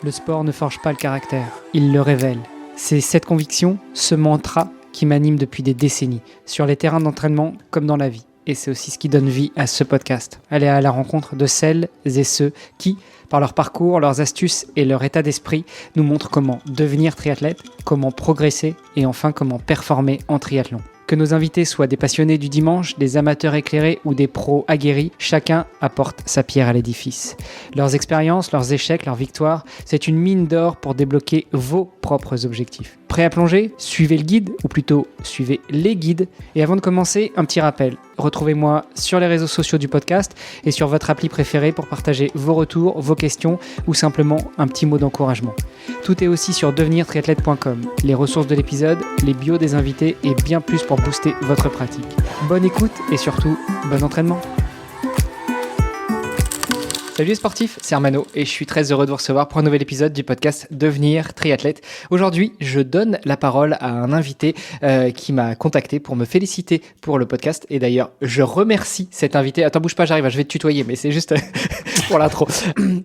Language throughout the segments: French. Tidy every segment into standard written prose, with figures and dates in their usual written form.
Le sport ne forge pas le caractère, il le révèle. C'est cette conviction, ce mantra qui m'anime depuis des décennies, sur les terrains d'entraînement comme dans la vie. Et c'est aussi ce qui donne vie à ce podcast. Aller à la rencontre de celles et ceux qui, par leur parcours, leurs astuces et leur état d'esprit, nous montrent comment devenir triathlète, comment progresser et enfin comment performer en triathlon. Que nos invités soient des passionnés du dimanche, des amateurs éclairés ou des pros aguerris, chacun apporte sa pierre à l'édifice. Leurs expériences, leurs échecs, leurs victoires, c'est une mine d'or pour débloquer vos propres objectifs. Prêt à plonger ? Suivez le guide, ou plutôt suivez les guides. Et avant de commencer, un petit rappel. Retrouvez-moi sur les réseaux sociaux du podcast et sur votre appli préférée pour partager vos retours, vos questions ou simplement un petit mot d'encouragement. Tout est aussi sur devenirtriathlète.com. Les ressources de l'épisode, les bios des invités et bien plus pour booster votre pratique. Bonne écoute et surtout, bon entraînement. Salut les sportifs, c'est Armano et je suis très heureux de vous recevoir pour un nouvel épisode du podcast Devenir triathlète. Aujourd'hui, je donne la parole à un invité qui m'a contacté pour me féliciter pour le podcast. Et d'ailleurs, je remercie cet invité. Attends, bouge pas, j'arrive, je vais te tutoyer, mais c'est juste pour l'intro.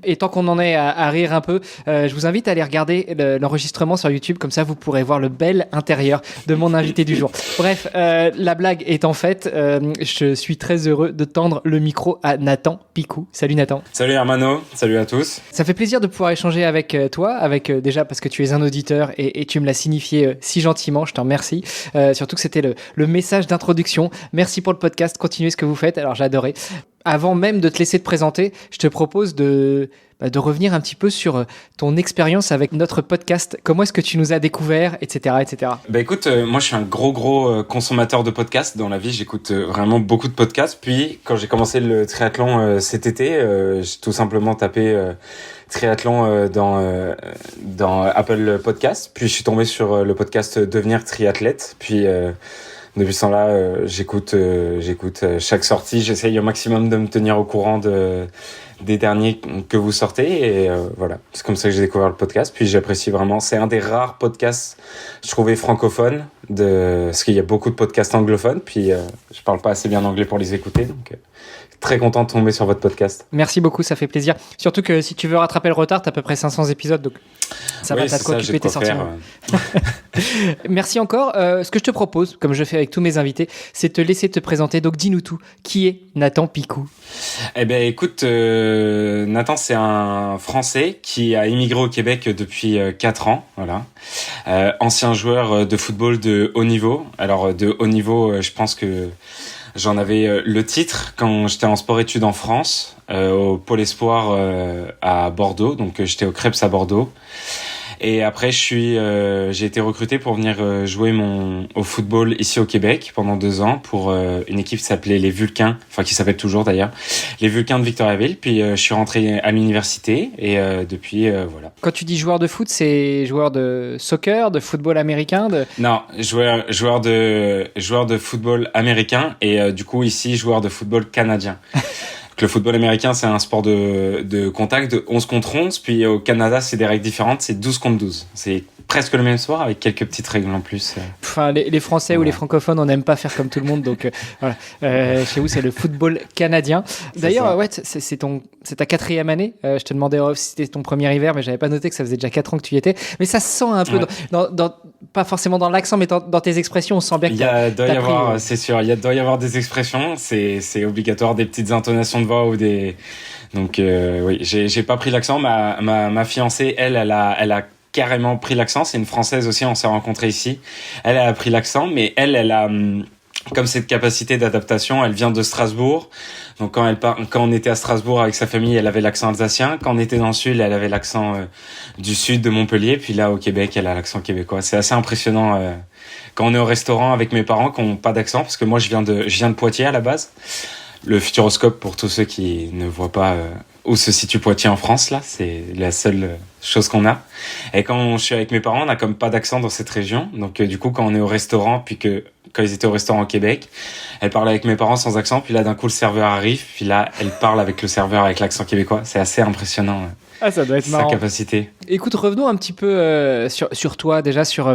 Et tant qu'on en est à rire un peu, je vous invite à aller regarder l'enregistrement sur YouTube. Comme ça, vous pourrez voir le bel intérieur de mon invité du jour. Bref, la blague étant faite, je suis très heureux de tendre le micro à Nathan Picou. Salut Nathan. Salut Armano, salut à tous. Ça fait plaisir de pouvoir échanger avec toi, déjà parce que tu es un auditeur et tu me l'as signifié si gentiment, je t'en remercie. Surtout que c'était le message d'introduction. Merci pour le podcast, continuez ce que vous faites, alors j'ai adoré. Avant même de te laisser te présenter, je te propose de revenir un petit peu sur ton expérience avec notre podcast. Comment est-ce que tu nous as découvert, etc., etc. Bah écoute, moi je suis un gros consommateur de podcasts. Dans la vie, j'écoute vraiment beaucoup de podcasts. Puis quand j'ai commencé le triathlon cet été, j'ai tout simplement tapé triathlon dans Apple Podcasts. Puis je suis tombé sur le podcast Devenir triathlète. Puis depuis ce temps-là, j'écoute chaque sortie. J'essaye au maximum de me tenir au courant des derniers que vous sortez. Et voilà, c'est comme ça que j'ai découvert le podcast. Puis j'apprécie vraiment. C'est un des rares podcasts, je trouvais, francophones, parce qu'il y a beaucoup de podcasts anglophones. Puis je parle pas assez bien anglais pour les écouter. Donc très content de tomber sur votre podcast. Merci beaucoup, ça fait plaisir. Surtout que si tu veux rattraper le retard, tu as à peu près 500 épisodes. Donc ça va, t'as de quoi occuper tes sorties. Merci encore. Ce que je te propose, comme je fais avec tous mes invités, c'est de te laisser te présenter. Donc dis-nous tout. Qui est Nathan Picou ? Eh ben écoute, Nathan, c'est un Français qui a immigré au Québec depuis 4 ans. Voilà. Ancien joueur de football de haut niveau. Alors de haut niveau, je pense que j'en avais le titre quand j'étais en sport-études en France, au Pôle Espoir à Bordeaux. Donc j'étais au Krebs à Bordeaux. Et après, j'ai été recruté pour venir jouer au football ici au Québec pendant 2 ans pour une équipe qui s'appelait les Vulcains, enfin qui s'appelle toujours d'ailleurs, les Vulcains de Victoriaville. Puis je suis rentré à l'université et depuis voilà. Quand tu dis joueur de foot, c'est joueur de soccer, de football américain, Non, joueur de football américain et du coup ici joueur de football canadien. Le football américain, c'est un sport de contact de 11 contre 11. Puis au Canada, c'est des règles différentes. C'est 12 contre 12. C'est presque le même sport avec quelques petites règles en plus. Enfin, les Français ou les francophones, on n'aime pas faire comme tout le monde. Donc voilà. Chez vous, c'est le football canadien. D'ailleurs, ouais, c'est ta 4e année. Je te demandais si c'était ton premier hiver, mais j'avais pas noté que ça faisait déjà 4 ans que tu y étais. Mais ça se sent un peu, pas forcément dans l'accent, mais dans tes expressions, on sent bien que c'est sûr, il doit y avoir des expressions. C'est obligatoire, des petites intonations de voix ou des. Donc oui, j'ai pas pris l'accent. Ma fiancée, elle a carrément pris l'accent. C'est une Française aussi, on s'est rencontrés ici. Elle a pris l'accent, mais elle a comme cette capacité d'adaptation. Elle vient de Strasbourg. Donc quand on était à Strasbourg avec sa famille, elle avait l'accent alsacien. Quand on était dans le sud, elle avait l'accent du sud de Montpellier. Puis là, au Québec, elle a l'accent québécois. C'est assez impressionnant quand on est au restaurant avec mes parents qui n'ont pas d'accent, parce que moi, je viens de Poitiers à la base. Le Futuroscope, pour tous ceux qui ne voient pas où se situe Poitiers en France, là, c'est la seule chose qu'on a. Et quand je suis avec mes parents, on n'a comme pas d'accent dans cette région. Donc du coup, quand on est au restaurant, puis quand ils étaient au restaurant au Québec, elle parle avec mes parents sans accent, puis là d'un coup le serveur arrive, puis là elle parle avec le serveur avec l'accent québécois. C'est assez impressionnant. Ah, ça doit être marrant. Sa capacité. Écoute, revenons un petit peu sur toi, déjà, sur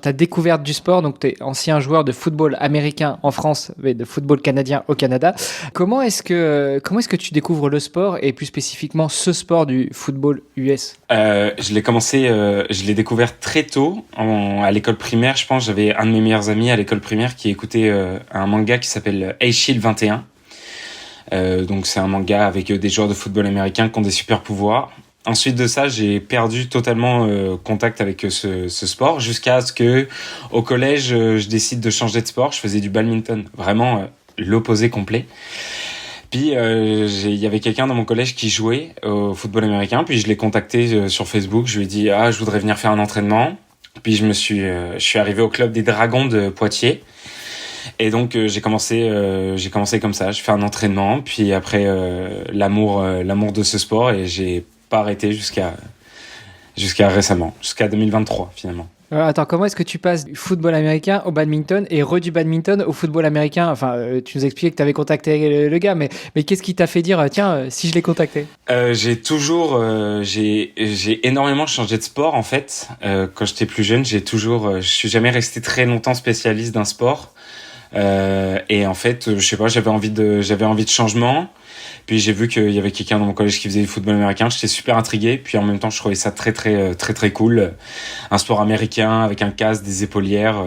ta découverte du sport. Donc, tu es ancien joueur de football américain en France, mais de football canadien au Canada. Comment est-ce que tu découvres le sport, et plus spécifiquement ce sport du football US? Je l'ai découvert très tôt, à l'école primaire. Je pense j'avais un de mes meilleurs amis à l'école primaire qui écoutait un manga qui s'appelle Shield 21. Donc c'est un manga avec des joueurs de football américain qui ont des super pouvoirs. Ensuite de ça, j'ai perdu totalement contact avec ce sport jusqu'à ce que au collège, je décide de changer de sport. Je faisais du badminton, vraiment l'opposé complet. Puis il y avait quelqu'un dans mon collège qui jouait au football américain. Puis je l'ai contacté sur Facebook. Je lui ai dit je voudrais venir faire un entraînement. Puis je suis arrivé au club des Dragons de Poitiers. Et donc j'ai commencé comme ça. Je fais un entraînement, puis après l'amour de ce sport, et j'ai pas arrêté jusqu'à récemment, jusqu'à 2023 finalement. Attends, comment est-ce que tu passes du football américain au badminton et du badminton au football américain? Enfin, tu nous expliquais que tu avais contacté le gars, mais qu'est-ce qui t'a fait dire tiens, si je l'ai contacté? J'ai énormément changé de sport en fait. Quand j'étais plus jeune, je suis jamais resté très longtemps spécialiste d'un sport. Et en fait, je sais pas, j'avais envie de changement. Puis j'ai vu qu'il y avait quelqu'un dans mon collège qui faisait du football américain. J'étais super intrigué. Puis en même temps, je trouvais ça très cool. Un sport américain avec un casque, des épaulières.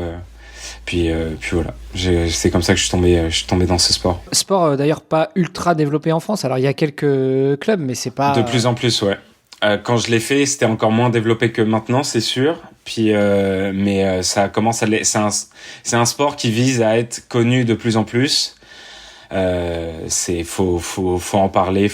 Puis voilà. C'est comme ça que je suis tombé dans ce sport. Sport d'ailleurs pas ultra développé en France. Alors il y a quelques clubs, mais c'est pas. De plus en plus, ouais. Quand je l'ai fait, c'était encore moins développé que maintenant, c'est sûr. Puis, mais ça commence à c'est un sport qui vise à être connu de plus en plus. Faut en parler,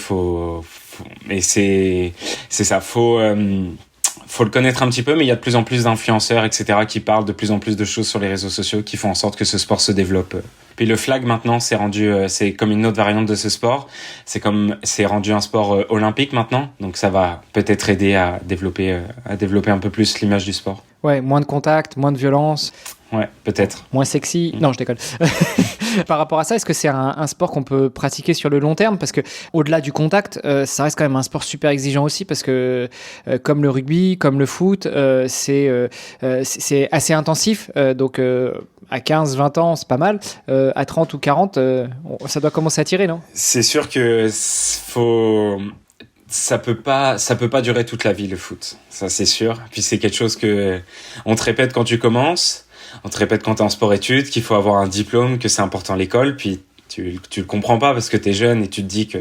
mais c'est ça. Faut le connaître un petit peu, mais il y a de plus en plus d'influenceurs, etc., qui parlent de plus en plus de choses sur les réseaux sociaux, qui font en sorte que ce sport se développe. Puis le flag maintenant, c'est comme une autre variante de ce sport. C'est rendu un sport olympique maintenant, donc ça va peut-être aider à développer un peu plus l'image du sport. Ouais, moins de contact, moins de violence. Ouais, peut-être. Moins sexy. Non, je déconne. Par rapport à ça, est-ce que c'est un sport qu'on peut pratiquer sur le long terme? Parce que au-delà du contact, ça reste quand même un sport super exigeant aussi, parce que comme le rugby, comme le foot, c'est assez intensif. Donc à 15-20 ans, c'est pas mal. À 30 ou 40, ça doit commencer à tirer, non? C'est sûr que ça peut pas durer toute la vie, le foot. Ça, c'est sûr. Puis c'est quelque chose que on te répète quand tu commences. On te répète quand t'es en sport-études qu'il faut avoir un diplôme, que c'est important l'école, puis tu le comprends pas parce que t'es jeune et tu te dis que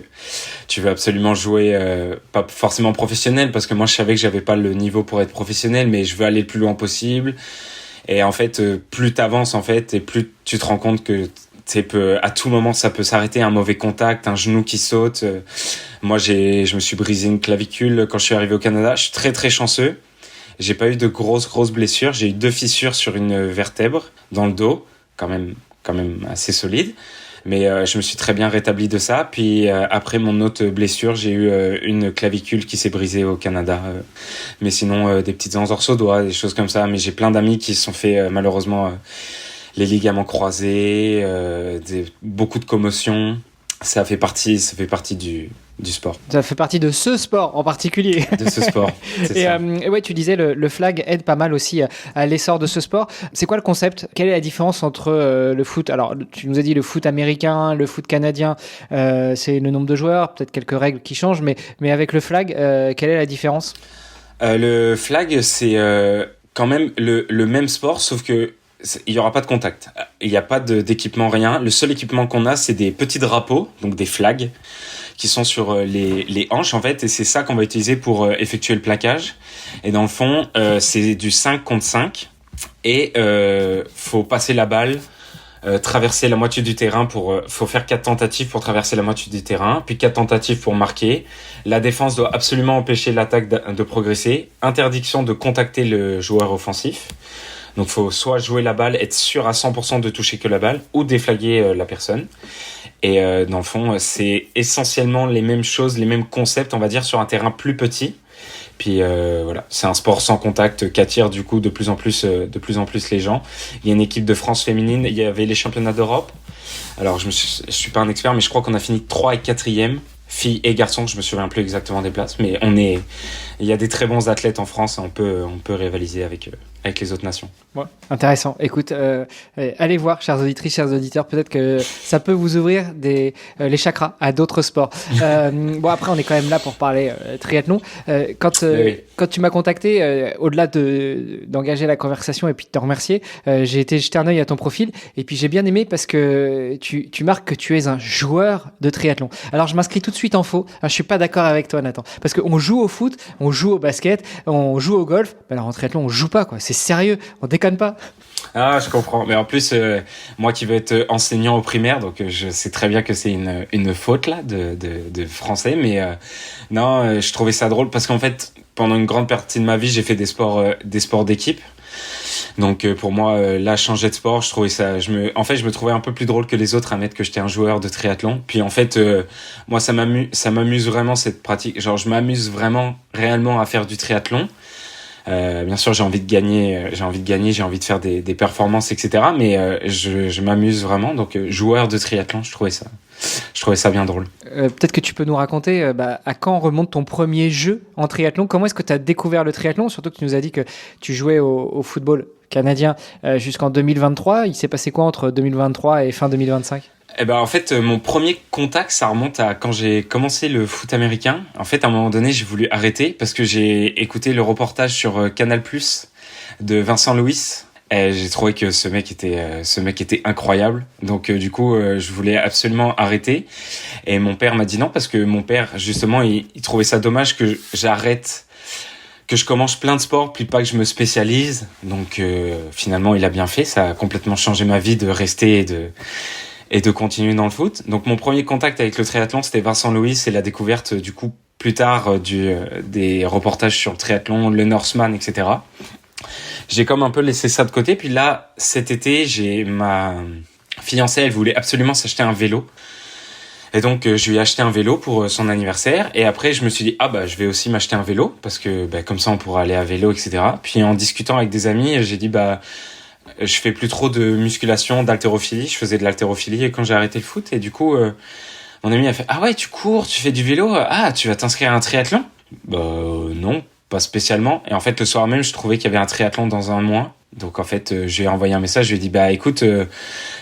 tu veux absolument jouer, pas forcément professionnel, parce que moi je savais que j'avais pas le niveau pour être professionnel, mais je veux aller le plus loin possible. Et en fait, plus t'avances en fait, et plus tu te rends compte que à tout moment ça peut s'arrêter, un mauvais contact, un genou qui saute. Moi je me suis brisé une clavicule quand je suis arrivé au Canada. Je suis très chanceux. J'ai pas eu de grosses blessures. J'ai eu 2 fissures sur une vertèbre dans le dos, quand même assez solide. Mais je me suis très bien rétabli de ça. Puis après mon autre blessure, j'ai eu une clavicule qui s'est brisée au Canada. Mais sinon, des petites entorses aux doigts, des choses comme ça. Mais j'ai plein d'amis qui se sont fait malheureusement les ligaments croisés, beaucoup de commotions. Ça fait partie du sport. Ça fait partie de ce sport en particulier. De ce sport, c'est ça. Et ouais, tu disais le flag aide pas mal aussi à l'essor de ce sport. C'est quoi le concept? Quelle est la différence entre le foot? Alors, tu nous as dit le foot américain, le foot canadien, c'est le nombre de joueurs, peut-être quelques règles qui changent, mais avec le flag, quelle est la différence? Le flag, c'est quand même le même sport, sauf que il y aura pas de contact. Il n'y a pas d'équipement, rien. Le seul équipement qu'on a, c'est des petits drapeaux, donc des flags, qui sont sur les hanches en fait, et c'est ça qu'on va utiliser pour effectuer le plaquage. Et dans le fond, c'est du 5 contre 5, et faut passer la balle, traverser la moitié du terrain faut faire 4 tentatives pour traverser la moitié du terrain, puis 4 tentatives pour marquer. La défense doit absolument empêcher l'attaque de progresser. Interdiction de contacter le joueur offensif. Donc faut soit jouer la balle, être sûr à 100% de toucher que la balle, ou déflaguer la personne. Et dans le fond, c'est essentiellement les mêmes choses, les mêmes concepts, on va dire, sur un terrain plus petit. Puis voilà, c'est un sport sans contact qui attire du coup de plus en plus les gens. Il y a une équipe de France féminine, il y avait les championnats d'Europe. Alors je suis pas un expert, mais je crois qu'on a fini 3 et 4e, filles et garçons, je me souviens plus exactement des places, mais il y a des très bons athlètes en France, on peut rivaliser avec les autres nations. Ouais. Intéressant. Écoute, allez voir, chers auditrices, chers auditeurs, peut-être que ça peut vous ouvrir les chakras à d'autres sports. Bon, après, on est quand même là pour parler triathlon. Quand tu m'as contacté, au-delà d'engager la conversation et puis de te remercier, j'ai été jeter un œil à ton profil et puis j'ai bien aimé parce que tu marques que tu es un joueur de triathlon. Alors, je m'inscris tout de suite en faux. Alors, je suis pas d'accord avec toi, Nathan, parce qu'on joue au foot, on joue au basket, on joue au golf. Ben alors, en triathlon, on joue pas, quoi. C'est sérieux, on déconne pas. Ah, je comprends. Mais en plus, moi qui veux être enseignant au primaire, donc je sais très bien que c'est une faute là de français, mais non, je trouvais ça drôle parce qu'en fait, pendant une grande partie de ma vie, j'ai fait des sports d'équipe. Donc pour moi, là, changer de sport, je trouvais ça. Je me trouvais un peu plus drôle que les autres à mettre que j'étais un joueur de triathlon. Puis en fait, moi, ça m'amuse vraiment cette pratique. Genre, je m'amuse vraiment réellement à faire du triathlon. Bien sûr, j'ai envie de gagner, j'ai envie de faire des performances, etc. Mais je m'amuse vraiment. Donc, joueur de triathlon, je trouvais ça bien drôle. Peut-être que tu peux nous raconter à quand remonte ton premier jeu en triathlon. Comment est-ce que tu as découvert le triathlon? Surtout que tu nous as dit que tu jouais au football canadien jusqu'en 2023. Il s'est passé quoi entre 2023 et fin 2025? Eh ben, en fait, mon premier contact, ça remonte à quand j'ai commencé le foot américain. En fait, à un moment donné, j'ai voulu arrêter parce que j'ai écouté le reportage sur Canal+ de Vincent Louis. Et j'ai trouvé que ce mec était incroyable. Donc, du coup, je voulais absolument arrêter. Et mon père m'a dit non parce que mon père, justement, il trouvait ça dommage que j'arrête, que je commence plein de sports, puis pas que je me spécialise. Donc, finalement, il a bien fait. Ça a complètement changé ma vie de rester et de continuer dans le foot. Donc mon premier contact avec le triathlon, c'était Vincent Louis et la découverte du coup plus tard des reportages sur le triathlon, le Norseman, etc. J'ai comme un peu laissé ça de côté. Puis là, cet été, ma fiancée, elle voulait absolument s'acheter un vélo. Et donc je lui ai acheté un vélo pour son anniversaire. Et après, je me suis dit je vais aussi m'acheter un vélo parce que comme ça on pourra aller à vélo, etc. Puis en discutant avec des amis, j'ai dit je fais plus trop de musculation, d'haltérophilie. Je faisais de l'haltérophilie quand j'ai arrêté le foot. Et du coup, mon ami a fait « Ah ouais, tu cours, tu fais du vélo. Ah, tu vas t'inscrire à un triathlon ?» Non, pas spécialement. Et en fait, le soir même, je trouvais qu'il y avait un triathlon dans un mois. Donc en fait, je lui ai envoyé un message. Je lui ai dit « Écoute,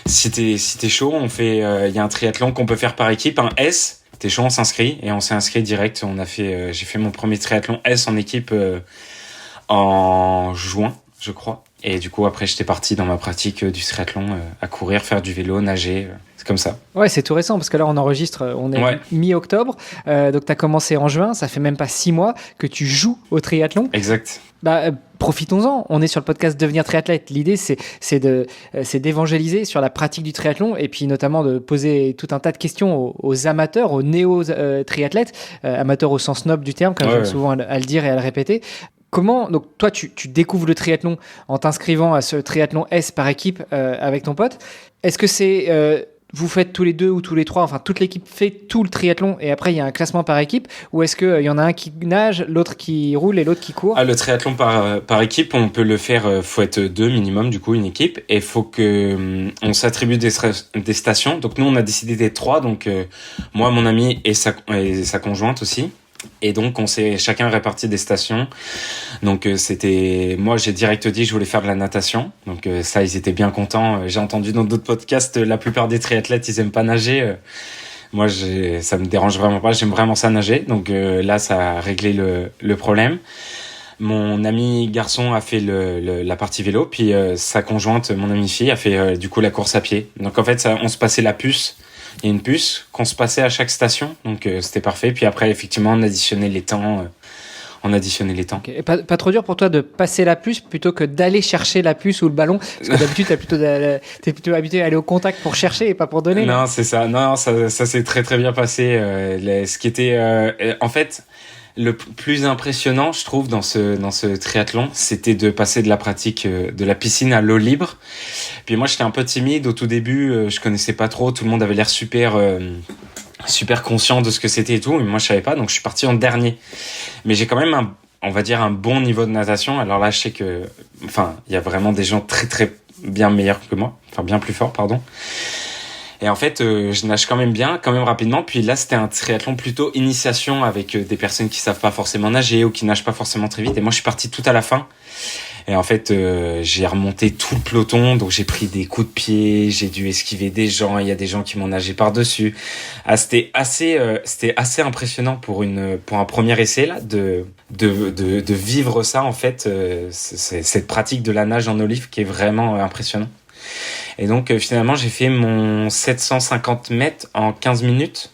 si t'es chaud, il y a un triathlon qu'on peut faire par équipe, un S. T'es chaud, on s'inscrit. » Et on s'est inscrit direct. J'ai fait mon premier triathlon S en équipe en juin, je crois. Et du coup, après, j'étais parti dans ma pratique du triathlon, à courir, faire du vélo, nager. C'est comme ça. Ouais, c'est tout récent parce que là, on enregistre, on est mi-octobre. Donc, tu as commencé en juin. Ça fait même pas 6 mois que tu joues au triathlon. Exact. Profitons-en. On est sur le podcast Devenir triathlète. L'idée, c'est d'évangéliser sur la pratique du triathlon et puis notamment de poser tout un tas de questions aux amateurs, aux néo-triathlètes, amateurs au sens noble du terme, comme j'aime souvent à le dire et à le répéter. Comment, donc toi, tu découvres le triathlon en t'inscrivant à ce triathlon S par équipe avec ton pote. Est-ce que c'est vous faites tous les deux ou tous les trois, enfin toute l'équipe fait tout le triathlon et après il y a un classement par équipe, ou est-ce qu'il y en a un qui nage, l'autre qui roule et l'autre qui court? Le triathlon par équipe, on peut le faire, faut être 2 minimum, du coup une équipe, et faut que on s'attribue des stations. Donc nous on a décidé d'être 3, donc moi, mon ami et sa conjointe aussi. Et donc on s'est chacun réparti des stations. Donc moi j'ai direct dit que je voulais faire de la natation. Donc ça, ils étaient bien contents. J'ai entendu dans d'autres podcasts, la plupart des triathlètes ils aiment pas nager. Moi ça me dérange vraiment pas, j'aime vraiment ça nager. Donc là ça a réglé le problème. Mon ami garçon a fait la partie vélo, puis sa conjointe, mon ami fille, a fait du coup la course à pied. Donc en fait on se passait la puce. Il y a une puce qu'on se passait à chaque station, donc c'était parfait. Puis après, effectivement, on additionnait les temps on additionnait les temps. Okay. Et pas trop dur pour toi de passer la puce plutôt que d'aller chercher la puce ou le ballon, parce que d'habitude t'es plutôt habitué à aller au contact pour chercher et pas pour donner. Non, c'est ça. Non, ça s'est très très bien passé. Ce qui était, en fait, le plus impressionnant, je trouve, dans ce triathlon, c'était de passer de la pratique de la piscine à l'eau libre. Puis moi, j'étais un peu timide au tout début. Je connaissais pas trop. Tout le monde avait l'air super conscient de ce que c'était et tout. Mais moi, je savais pas. Donc, je suis parti en dernier. Mais j'ai quand même on va dire un bon niveau de natation. Alors là, je sais que, enfin, il y a vraiment des gens très très bien meilleurs que moi. Enfin, bien plus forts, pardon. Et en fait, je nage quand même bien, quand même rapidement. Puis là, c'était un triathlon plutôt initiation avec des personnes qui savent pas forcément nager ou qui nagent pas forcément très vite. Et moi, je suis parti tout à la fin. Et en fait, j'ai remonté tout le peloton. Donc, j'ai pris des coups de pied. J'ai dû esquiver des gens. Il y a des gens qui m'ont nagé par-dessus. Ah, c'était assez impressionnant pour un premier essai, là, de vivre ça, en fait. C'est cette pratique de la nage en eau libre qui est vraiment impressionnant. Et donc, finalement, j'ai fait mon 750 mètres en 15 minutes,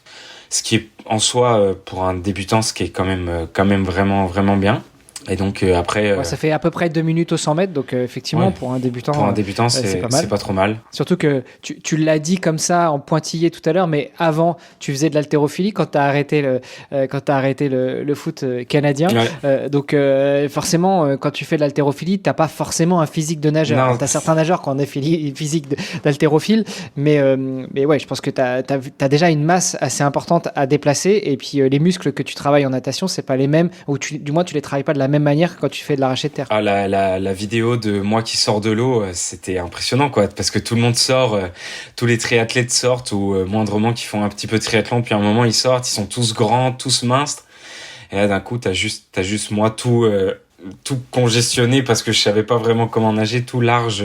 ce qui est en soi, pour un débutant, ce qui est quand même vraiment, vraiment bien. Et donc, après... Ouais, ça fait à peu près 2 minutes au 100 mètres, donc effectivement, ouais. Pour un débutant, c'est pas trop mal. Surtout que tu l'as dit comme ça, en pointillé tout à l'heure, mais avant, tu faisais de l'haltérophilie quand tu as arrêté le foot canadien. Ouais. Donc, forcément, quand tu fais de l'haltérophilie, tu n'as pas forcément un physique de nageur. Tu as certains nageurs qui ont des physiques d'haltérophile, mais ouais, je pense que tu as déjà une masse assez importante à déplacer, et puis les muscles que tu travailles en natation, c'est pas les mêmes, ou du moins, tu les travailles pas de la même manière que quand tu fais de l'arraché de terre. Ah, la vidéo de moi qui sors de l'eau, c'était impressionnant, quoi, parce que tout le monde sort, tous les triathlètes sortent, ou moindrement qui font un petit peu de triathlon, puis à un moment ils sortent, ils sont tous grands, tous minces, et là d'un coup t'as juste moi tout congestionné parce que je savais pas vraiment comment nager, tout large.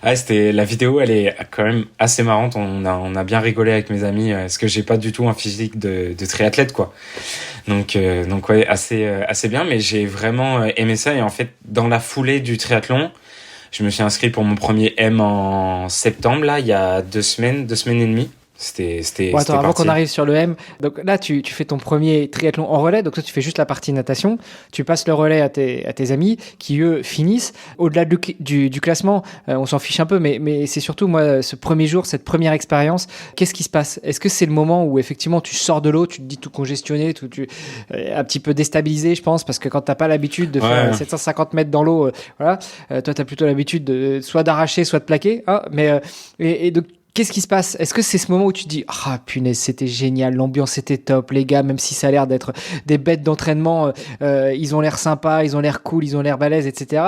La vidéo, elle est quand même assez marrante. On a bien rigolé avec mes amis, parce que j'ai pas du tout un physique de triathlète, quoi. Donc ouais, assez bien, mais j'ai vraiment aimé ça. Et en fait, dans la foulée du triathlon, je me suis inscrit pour mon premier M en septembre, là, il y a 2 semaines et demie. C'était attends, avant parti. qu'on arrive sur le M, donc là tu fais ton premier triathlon en relais, donc toi tu fais juste la partie natation, tu passes le relais à tes amis qui eux finissent. Au-delà du classement, on s'en fiche un peu, mais c'est surtout moi ce premier jour, cette première expérience, qu'est-ce qui se passe? Est-ce que c'est le moment où effectivement tu sors de l'eau, tu te dis tout congestionné, un petit peu déstabilisé, je pense, parce que quand t'as pas l'habitude de faire 750 mètres dans l'eau, voilà, toi t'as plutôt l'habitude soit d'arracher, soit de plaquer, hein, et donc qu'est-ce qui se passe? Est-ce que c'est ce moment où tu te dis « Ah, punaise, c'était génial, l'ambiance était top, les gars, même si ça a l'air d'être des bêtes d'entraînement, ils ont l'air sympas, ils ont l'air cool, ils ont l'air balèzes, etc. »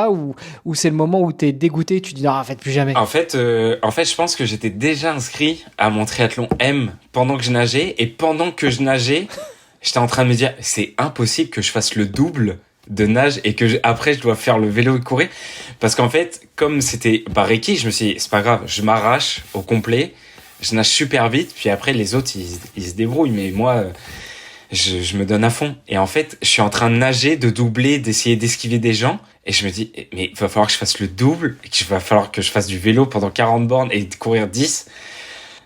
Ou c'est le moment où t'es dégoûté et tu te dis « Ah, faites plus jamais. » En fait, je pense que j'étais déjà inscrit à mon triathlon M pendant que je nageais, et pendant que je nageais, j'étais en train de me dire « C'est impossible que je fasse le double de nage et que après je dois faire le vélo et courir, parce qu'en fait comme c'était Reiki, je me suis dit c'est pas grave, je m'arrache au complet, je nage super vite, puis après les autres ils se débrouillent, mais moi je me donne à fond. Et en fait je suis en train de nager, de doubler, d'essayer d'esquiver des gens, et je me dis mais il va falloir que je fasse le double, et qu'il va falloir que je fasse du vélo pendant 40 bornes et de courir 10.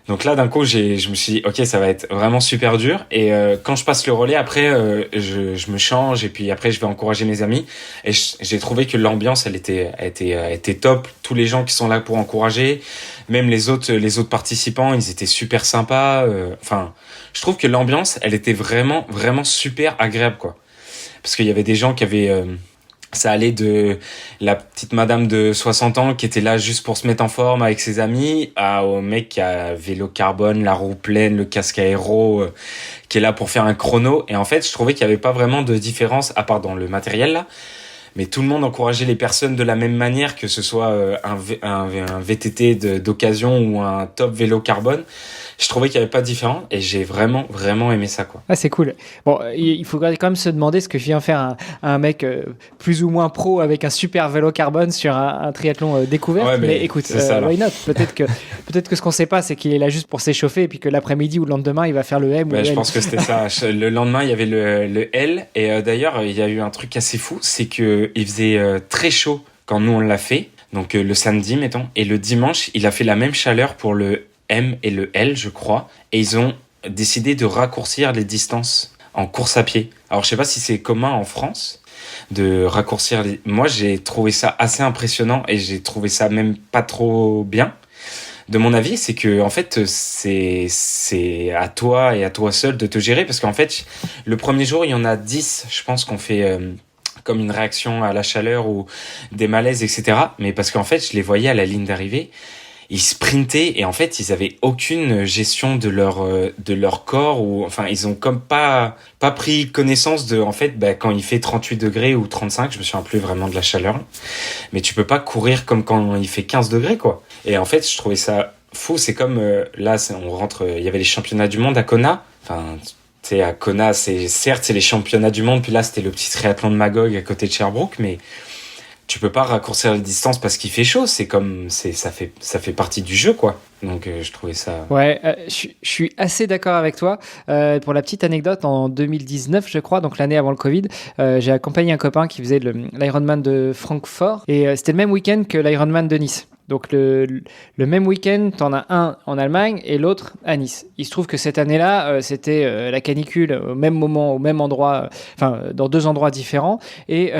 Donc là, d'un coup, je me suis dit, ok, ça va être vraiment super dur. Et quand je passe le relais, après, je me change, et puis après, je vais encourager mes amis. Et j'ai trouvé que l'ambiance, elle était top. Tous les gens qui sont là pour encourager, même les autres participants, ils étaient super sympas. Enfin, je trouve que l'ambiance, elle était vraiment, vraiment super agréable, quoi. Parce qu'il y avait des gens qui avaient... ça allait de la petite madame de 60 ans qui était là juste pour se mettre en forme avec ses amis, au mec qui a vélo carbone, la roue pleine, le casque aéro, qui est là pour faire un chrono. Et en fait, je trouvais qu'il n'y avait pas vraiment de différence, à part dans le matériel là. Mais tout le monde encourageait les personnes de la même manière, que ce soit un VTT d'occasion ou un top vélo carbone. Je trouvais qu'il n'y avait pas de différence, et j'ai vraiment, vraiment aimé ça, quoi. Ah, c'est cool. Bon, il faut quand même se demander ce que vient faire un mec plus ou moins pro avec un super vélo carbone sur un triathlon découverte. Ouais, mais écoute, ça, why not? Peut-être que ce qu'on sait pas, c'est qu'il est là juste pour s'échauffer, et puis que l'après-midi ou le lendemain, il va faire le M ou le Je L. pense que c'était ça. Le lendemain, il y avait le L. Et d'ailleurs, il y a eu un truc assez fou, c'est que il faisait très chaud quand nous on l'a fait. Donc le samedi, mettons. Et le dimanche, il a fait la même chaleur pour le M et le L, je crois. Et ils ont décidé de raccourcir les distances en course à pied. Alors, je sais pas si c'est commun en France, de raccourcir Moi, j'ai trouvé ça assez impressionnant et j'ai trouvé ça même pas trop bien. De mon avis, c'est que en fait, c'est à toi et à toi seul de te gérer parce qu'en fait, le premier jour, il y en a 10, je pense qu'on fait comme une réaction à la chaleur ou des malaises, etc. Mais parce qu'en fait, je les voyais à la ligne d'arrivée, ils sprintaient et en fait, ils avaient aucune gestion de leur corps ou enfin, ils ont comme pas pris connaissance de en fait, quand il fait 38 degrés ou 35, je me souviens plus vraiment de la chaleur. Mais tu peux pas courir comme quand il fait 15 degrés quoi. Et en fait, je trouvais ça fou, c'est comme là on rentre il y avait les championnats du monde à Kona. Enfin, tu sais à Kona, c'est les championnats du monde, puis là c'était le petit triathlon de Magog à côté de Sherbrooke, mais tu peux pas raccourcir les distances parce qu'il fait chaud, ça fait partie du jeu quoi. Donc je trouvais ça. Ouais, je suis assez d'accord avec toi. Pour la petite anecdote, en 2019, je crois, donc l'année avant le Covid, j'ai accompagné un copain qui faisait l'Ironman de Francfort et c'était le même week-end que l'Ironman de Nice. Donc le même week-end, t'en as un en Allemagne et l'autre à Nice. Il se trouve que cette année-là, c'était la canicule au même moment, au même endroit, dans 2 endroits différents et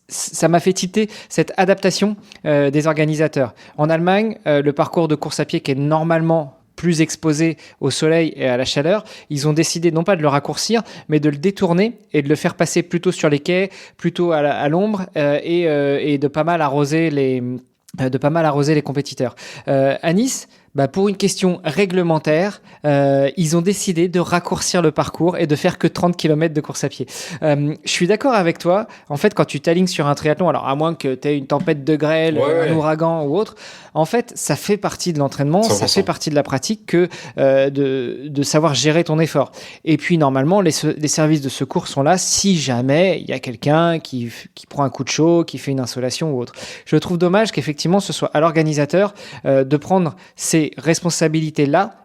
ça m'a fait tilter cette adaptation des organisateurs. En Allemagne, le parcours de course à pied qui est normalement plus exposé au soleil et à la chaleur, ils ont décidé non pas de le raccourcir, mais de le détourner et de le faire passer plutôt sur les quais, plutôt à l'ombre et de pas mal arroser les compétiteurs. À Nice, pour une question réglementaire, ils ont décidé de raccourcir le parcours et de faire que 30 km de course à pied. Je suis d'accord avec toi. En fait, quand tu t'alignes sur un triathlon, alors à moins que tu aies une tempête de grêle, un ouragan ou autre, en fait, ça fait partie de l'entraînement, 100%. Ça fait partie de la pratique que de savoir gérer ton effort. Et puis, normalement, les services de secours sont là si jamais il y a quelqu'un qui prend un coup de chaud, qui fait une insolation ou autre. Je trouve dommage qu'effectivement, ce soit à l'organisateur de prendre ces responsabilités-là,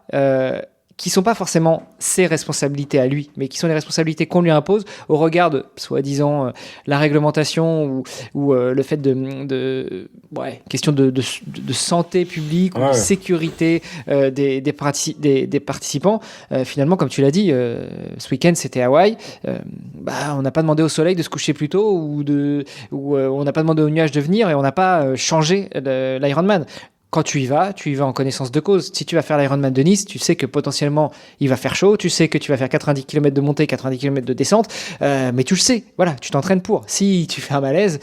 qui sont pas forcément ses responsabilités à lui, mais qui sont les responsabilités qu'on lui impose au regard de, soi-disant, la réglementation ou le fait question de santé publique ou de sécurité des participants. Finalement, comme tu l'as dit, ce week-end, c'était Hawaï. On n'a pas demandé au soleil de se coucher plus tôt ou on n'a pas demandé aux nuages de venir et on n'a pas changé l'Ironman. Quand tu y vas en connaissance de cause. Si tu vas faire l'Ironman de Nice, tu sais que potentiellement il va faire chaud, tu sais que tu vas faire 90 km de montée, 90 km de descente, mais tu le sais, voilà, tu t'entraînes pour. Si tu fais un malaise,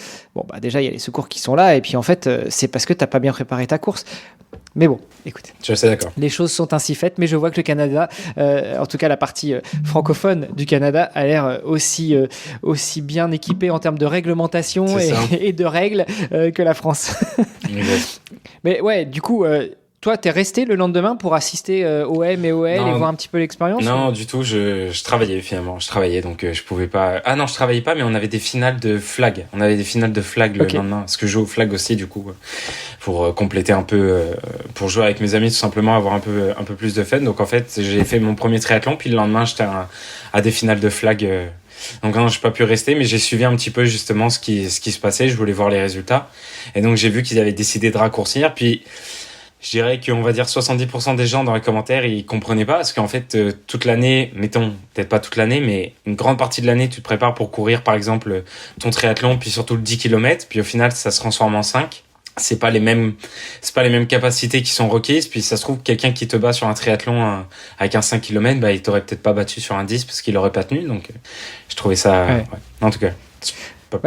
déjà il y a les secours qui sont là, et puis en fait, c'est parce que tu n'as pas bien préparé ta course. Mais bon, écoute, je suis assez d'accord. Les choses sont ainsi faites, mais je vois que le Canada, en tout cas la partie francophone du Canada, a l'air aussi bien équipée en termes de réglementation et de règles que la France. Mais ouais, du coup, toi, t'es resté le lendemain pour assister au M et OL et voir un petit peu l'expérience? Non, du tout. Je travaillais finalement. Je travaillais, donc je pouvais pas. Ah non, je travaillais pas, mais on avait des finales de flag. On avait des finales de flag le lendemain. Parce que je joue au flag aussi, du coup, pour compléter un peu, pour jouer avec mes amis, tout simplement, avoir un peu plus de fun. Donc en fait, j'ai fait mon premier triathlon, puis le lendemain, j'étais à des finales de flag. Donc non, j'ai pas pu rester, mais j'ai suivi un petit peu justement ce qui se passait. Je voulais voir les résultats, et donc j'ai vu qu'ils avaient décidé de raccourcir. Puis je dirais qu'on va dire 70% des gens dans les commentaires, ils comprenaient pas, parce qu'en fait toute l'année, mettons peut-être pas toute l'année, mais une grande partie de l'année, tu te prépares pour courir par exemple ton triathlon, puis surtout le 10 km, puis au final ça se transforme en 5. C'est pas les mêmes capacités qui sont requises, puis ça se trouve quelqu'un qui te bat sur un triathlon avec un 5 km, il t'aurait peut-être pas battu sur un 10 parce qu'il aurait pas tenu. Donc je trouvais ça en tout cas.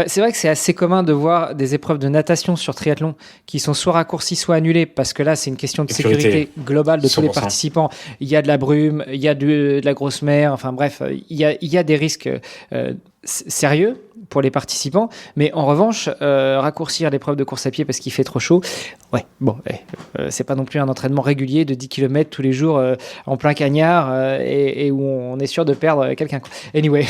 C'est vrai que c'est assez commun de voir des épreuves de natation sur triathlon qui sont soit raccourcies, soit annulées, parce que là, c'est une question de sécurité globale de 100%. Tous les participants. Il y a de la brume, il y a de la grosse mer, enfin bref, il y a des risques sérieux pour les participants, mais en revanche, raccourcir l'épreuve de course à pied parce qu'il fait trop chaud, c'est pas non plus un entraînement régulier de 10 km tous les jours en plein cagnard et où on est sûr de perdre quelqu'un. Anyway,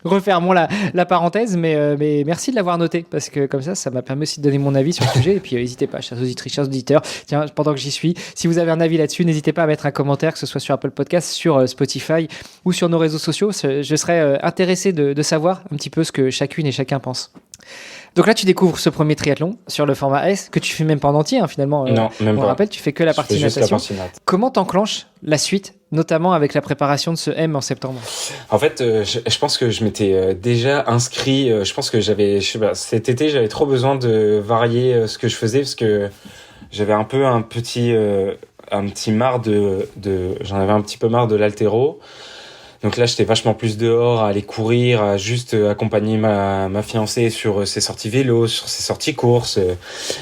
refermons la parenthèse, mais merci de l'avoir noté, parce que comme ça m'a permis aussi de donner mon avis sur le sujet, et puis n'hésitez pas, chers auditrices, chers auditeurs, tiens, pendant que j'y suis, si vous avez un avis là-dessus, n'hésitez pas à mettre un commentaire, que ce soit sur Apple Podcast, sur Spotify ou sur nos réseaux sociaux. Je serais intéressé de savoir un petit peu ce que chacune et chacun pense. Donc là, tu découvres ce premier triathlon sur le format S, que tu fais même pas en entier, finalement. Non, même on pas. rappelle, tu fais que la partie natation. Comment t'enclenches la suite, notamment avec la préparation de ce M en septembre? En fait, je pense que je m'étais déjà inscrit. Je pense que cet été, j'avais trop besoin de varier ce que je faisais parce que j'avais un petit marre j'en avais un petit peu marre de l'haltéro. Donc là, j'étais vachement plus dehors à aller courir, à juste accompagner ma fiancée sur ses sorties vélo, sur ses sorties courses.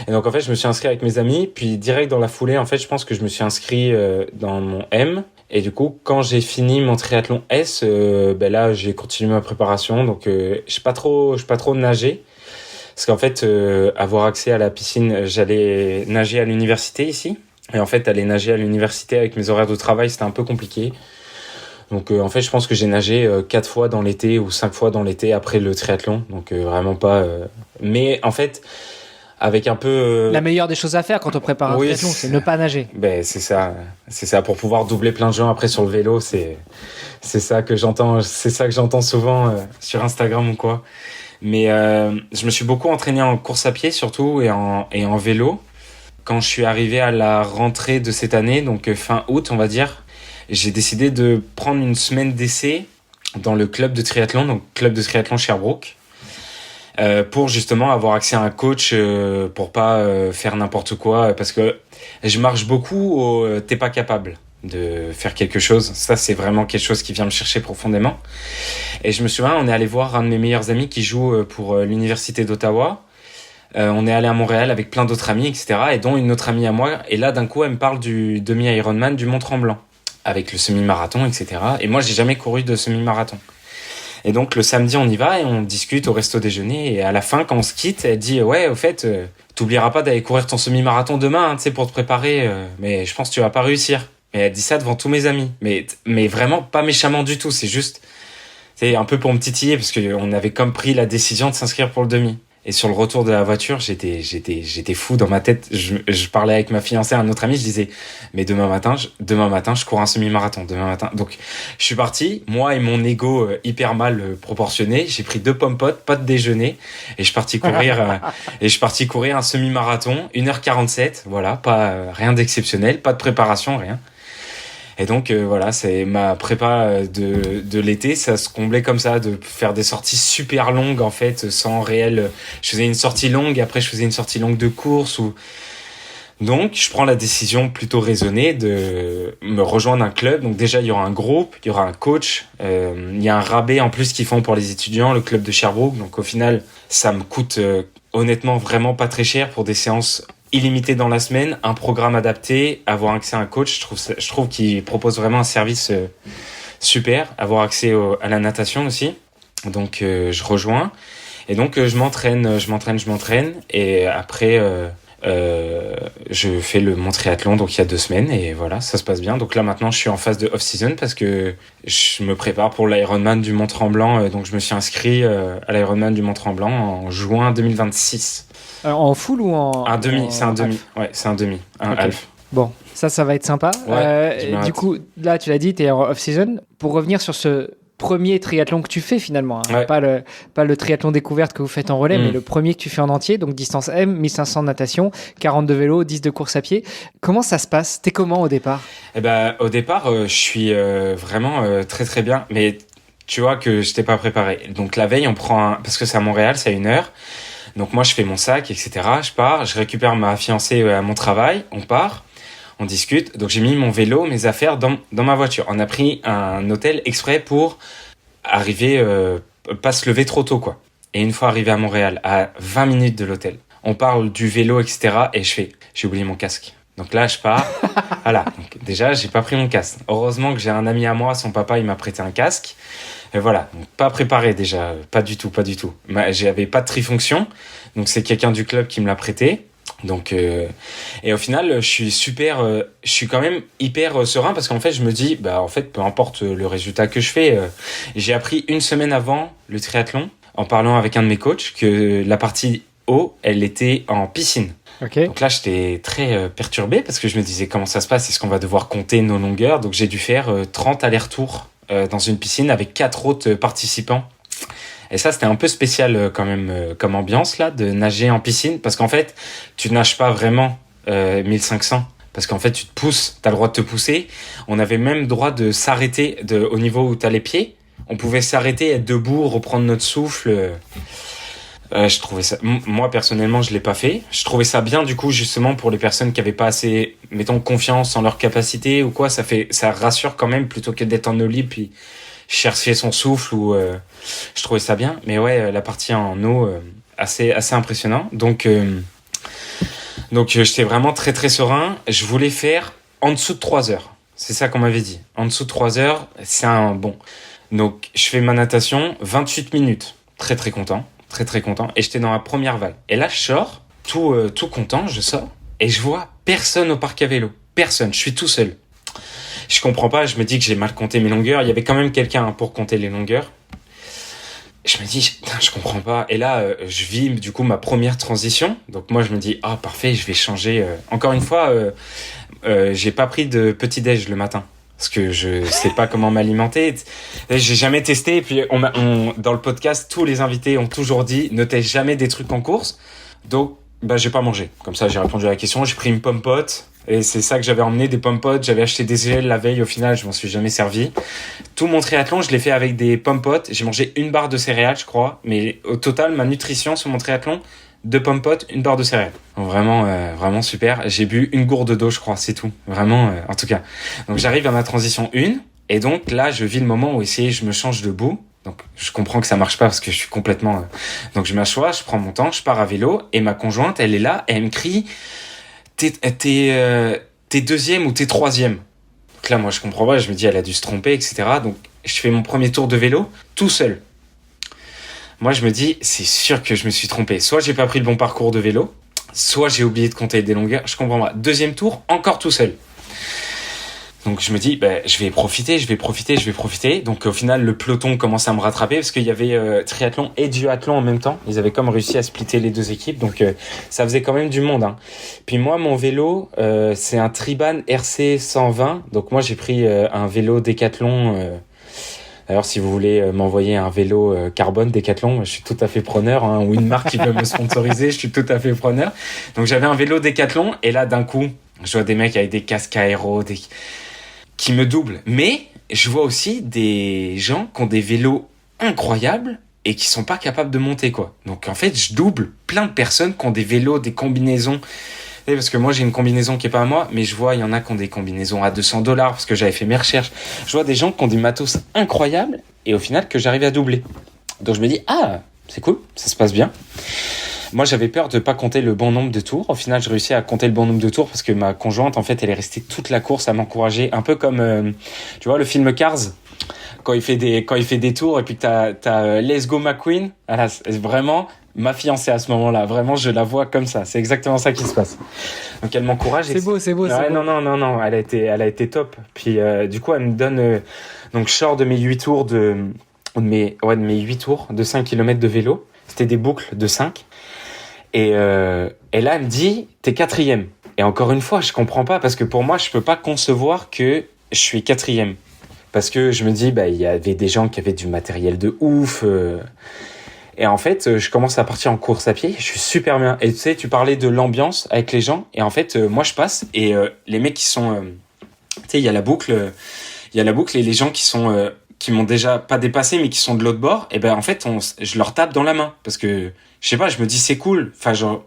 Et donc en fait, je me suis inscrit avec mes amis. Puis direct dans la foulée, en fait, je pense que je me suis inscrit dans mon M. Et du coup, quand j'ai fini mon triathlon S, là, j'ai continué ma préparation. Donc je suis pas trop nager. Parce qu'en fait, avoir accès à la piscine, j'allais nager à l'université ici. Et en fait, aller nager à l'université avec mes horaires de travail, c'était un peu compliqué. Donc en fait, je pense que j'ai nagé 4 fois dans l'été ou 5 fois dans l'été après le triathlon. Donc vraiment pas... Mais en fait, avec un peu... La meilleure des choses à faire quand on prépare un triathlon, c'est ne pas nager. Ben, c'est ça. C'est ça, pour pouvoir doubler plein de gens après sur le vélo. C'est ça que j'entends souvent sur Instagram ou quoi. Mais je me suis beaucoup entraîné en course à pied surtout et en vélo. Quand je suis arrivé à la rentrée de cette année, donc fin août on va dire, j'ai décidé de prendre une semaine d'essai dans le club de triathlon, donc club de triathlon Sherbrooke, pour justement avoir accès à un coach pour pas faire n'importe quoi, parce que je marche beaucoup au t'es pas capable de faire quelque chose. Ça, c'est vraiment quelque chose qui vient me chercher profondément. Et je me souviens, on est allé voir un de mes meilleurs amis qui joue pour l'université d'Ottawa. On est allé à Montréal avec plein d'autres amis, etc. Et dont une autre amie à moi. Et là, d'un coup, elle me parle du demi-Ironman du Mont-Tremblant, avec le semi-marathon, etc. Et moi, j'ai jamais couru de semi-marathon. Et donc, le samedi, on y va et on discute au resto déjeuner. Et à la fin, quand on se quitte, elle dit « Ouais, au fait, t'oublieras pas d'aller courir ton semi-marathon demain, tu sais, pour te préparer. Mais je pense que tu vas pas réussir. » Et elle dit ça devant tous mes amis. Mais vraiment pas méchamment du tout. C'est juste, c'est un peu pour me titiller parce qu'on avait comme pris la décision de s'inscrire pour le demi. Et sur le retour de la voiture, j'étais fou dans ma tête. Je parlais avec ma fiancée, un autre ami, je disais, mais demain matin, je cours un semi-marathon, demain matin. Donc, je suis parti, moi et mon ego hyper mal proportionné. J'ai pris 2 pommes-potes, pas de déjeuner, et je suis parti courir un semi-marathon, 1h47, voilà, pas, rien d'exceptionnel, pas de préparation, rien. Et donc voilà, c'est ma prépa de l'été, ça se comblait comme ça, de faire des sorties super longues en fait, sans réel. Je faisais une sortie longue, après je faisais une sortie longue de course ou. Donc je prends la décision plutôt raisonnée de me rejoindre un club. Donc déjà il y aura un groupe, il y aura un coach, il y a un rabais en plus qu'ils font pour les étudiants, le club de Sherbrooke. Donc au final ça me coûte honnêtement vraiment pas très cher pour des séances illimité dans la semaine, un programme adapté, avoir accès à un coach. Je trouve qu'il propose vraiment un service super. Avoir accès à la natation aussi. Donc je rejoins. Et donc je m'entraîne. Et après je fais mon triathlon donc il y a 2 semaines et voilà, ça se passe bien. Donc là maintenant je suis en phase de off-season parce que je me prépare pour l'Ironman du Mont-Tremblant. Donc je me suis inscrit à l'Ironman du Mont-Tremblant en juin 2026. En full ou en... Un demi, c'est un demi. Ouais, c'est un demi, un okay. half. Bon, ça va être sympa. Ouais, du coup, là, tu l'as dit, tu es en off-season. Pour revenir sur ce premier triathlon que tu fais finalement, hein, ouais. pas le triathlon découverte que vous faites en relais, mais le premier que tu fais en entier, donc distance M, 1500 de natation, 40 de vélo, 10 de course à pied. Comment ça se passe? T'es comment au départ? Au départ, je suis vraiment très très bien, mais tu vois que je t'ai pas préparé. Donc la veille, on prend parce que c'est à Montréal, c'est à 1 heure. Donc moi je fais mon sac, etc. Je pars, je récupère ma fiancée à mon travail, on part, on discute. Donc j'ai mis mon vélo, mes affaires dans ma voiture. On a pris un hôtel exprès pour arriver, pas se lever trop tôt quoi. Et une fois arrivé à Montréal, à 20 minutes de l'hôtel, on parle du vélo, etc. Et j'ai oublié mon casque. Donc là je pars, voilà. Donc, déjà j'ai pas pris mon casque. Heureusement que j'ai un ami à moi, son papa il m'a prêté un casque. Et voilà, donc pas préparé déjà, pas du tout. J'avais pas de trifonction, donc c'est quelqu'un du club qui me l'a prêté. Donc et au final, je suis quand même hyper serein parce qu'en fait, je me dis en fait, peu importe le résultat que je fais, j'ai appris 1 semaine avant le triathlon en parlant avec un de mes coachs que la partie eau, elle était en piscine. Okay. Donc là, j'étais très perturbé parce que je me disais comment ça se passe, est-ce qu'on va devoir compter nos longueurs? Donc j'ai dû faire 30 allers-retours dans une piscine avec 4 autres participants. Et ça, c'était un peu spécial quand même comme ambiance là, de nager en piscine, parce qu'en fait, tu nages pas vraiment 1500. Parce qu'en fait, tu te pousses, t'as le droit de te pousser. On avait même le droit de s'arrêter au niveau où t'as les pieds. On pouvait s'arrêter, être debout, reprendre notre souffle. Je trouvais ça, moi personnellement, je l'ai pas fait. Je trouvais ça bien du coup justement pour les personnes qui avaient pas assez, mettons, confiance en leur capacité ou quoi. Ça rassure quand même plutôt que d'être en eau libre puis chercher son souffle ou. Je trouvais ça bien. Mais ouais, la partie en eau assez impressionnant. Donc j'étais vraiment très très serein. Je voulais faire en dessous de 3 heures. C'est ça qu'on m'avait dit. En dessous de 3 heures, c'est un bon. Donc je fais ma natation 28 minutes. Très très content. Très très content. Et j'étais dans la première vague. Et là je sors, tout content, je sors. Et je vois personne au parc à vélo. Personne. Je suis tout seul. Je comprends pas, je me dis que j'ai mal compté mes longueurs. Il y avait quand même quelqu'un pour compter les longueurs. Je me dis, je comprends pas. Et là, je vis du coup ma première transition. Donc moi, je me dis, ah parfait, je vais changer. Encore une fois, j'ai pas pris de petit-déj le matin. Parce que je sais pas comment m'alimenter. J'ai jamais testé. Et puis, dans le podcast, tous les invités ont toujours dit, ne teste jamais des trucs en course. Donc, j'ai pas mangé. Comme ça, j'ai répondu à la question. J'ai pris une pomme-pote. Et c'est ça que j'avais emmené, des pommes-potes. J'avais acheté des gels la veille. Au final, je m'en suis jamais servi. Tout mon triathlon, je l'ai fait avec des pommes-potes. J'ai mangé une barre de céréales, je crois. Mais au total, ma nutrition sur mon triathlon, 2 pommes-potes, une barre de céréales. Donc vraiment super. J'ai bu une gourde d'eau, je crois. C'est tout. Vraiment, en tout cas. Donc j'arrive à ma transition 1. Et donc là, je vis le moment où je me change debout. Donc je comprends que ça marche pas parce que je suis complètement... Donc je m'assois, je prends mon temps, je pars à vélo. Et ma conjointe, elle est là et elle me crie... T'es deuxième ou t'es troisième. Donc là, moi, je comprends pas. Je me dis, elle a dû se tromper, etc. Donc, je fais mon premier tour de vélo tout seul. Moi, je me dis, c'est sûr que je me suis trompé. Soit j'ai pas pris le bon parcours de vélo, soit j'ai oublié de compter des longueurs. Je comprends pas. Deuxième tour, encore tout seul. Donc je me dis, je vais profiter. Donc au final, le peloton commence à me rattraper parce qu'il y avait triathlon et duathlon en même temps. Ils avaient comme réussi à splitter les deux équipes, donc ça faisait quand même du monde. Hein. Puis moi, mon vélo, c'est un Triban RC 120. Donc moi, j'ai pris un vélo Décathlon. D'ailleurs, si vous voulez m'envoyer un vélo carbone Décathlon, je suis tout à fait preneur. Hein, ou une marque qui veut me sponsoriser, je suis tout à fait preneur. Donc j'avais un vélo Décathlon et là, d'un coup, je vois des mecs avec des casques aéro, qui me doublent. Mais je vois aussi des gens qui ont des vélos incroyables et qui sont pas capables de monter, quoi. Donc en fait, je double plein de personnes qui ont des vélos, des combinaisons. Parce que moi, j'ai une combinaison qui est pas à moi, mais je vois, il y en a qui ont des combinaisons à $200 parce que j'avais fait mes recherches. Je vois des gens qui ont des matos incroyables et au final que j'arrive à doubler. Donc je me dis, ah, c'est cool, ça se passe bien. Moi, j'avais peur de pas compter le bon nombre de tours. Au final, j'ai réussi à compter le bon nombre de tours parce que ma conjointe, en fait, elle est restée toute la course à m'encourager. Un peu comme, tu vois, le film Cars, quand il fait des tours et puis que t'as Let's Go McQueen. Voilà, c'est vraiment ma fiancée à ce moment-là. Vraiment, je la vois comme ça. C'est exactement ça qui se passe. Donc, elle m'encourage. C'est beau. Ouais, non. Elle a été top. Puis, du coup, elle me donne, donc, je sors de mes 8 tours de mes 8 tours de 5 km de vélo. C'était des boucles de 5. Et là, elle me dit, t'es 4e. Et encore une fois, je comprends pas parce que pour moi, je peux pas concevoir que je suis 4e. Parce que je me dis, il y avait des gens qui avaient du matériel de ouf. Et en fait, je commence à partir en course à pied. Je suis super bien. Et tu sais, tu parlais de l'ambiance avec les gens. Et en fait, moi, je passe et les mecs qui sont, tu sais, il y a la boucle et les gens qui m'ont déjà pas dépassé mais qui sont de l'autre bord. Et en fait, je leur tape dans la main parce que je sais pas, je me dis c'est cool. Enfin, genre,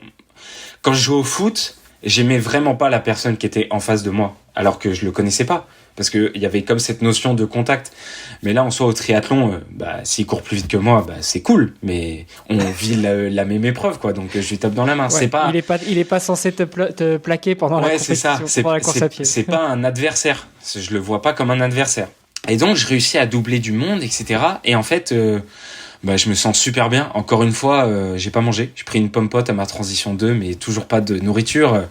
quand je joue au foot, j'aimais vraiment pas la personne qui était en face de moi, alors que je le connaissais pas. Parce que il y avait comme cette notion de contact. Mais là, en soi, au triathlon, s'il court plus vite que moi, c'est cool. Mais on vit la même épreuve, quoi. Donc, je lui tape dans la main. Ouais, c'est pas... Il est pas censé te plaquer pendant la compétition, pendant la course à pied. C'est pas un adversaire. Je le vois pas comme un adversaire. Et donc, je réussis à doubler du monde, etc. Et en fait, je me sens super bien. Encore une fois, j'ai pas mangé. J'ai pris une pomme-pote à ma transition 2, mais toujours pas de nourriture.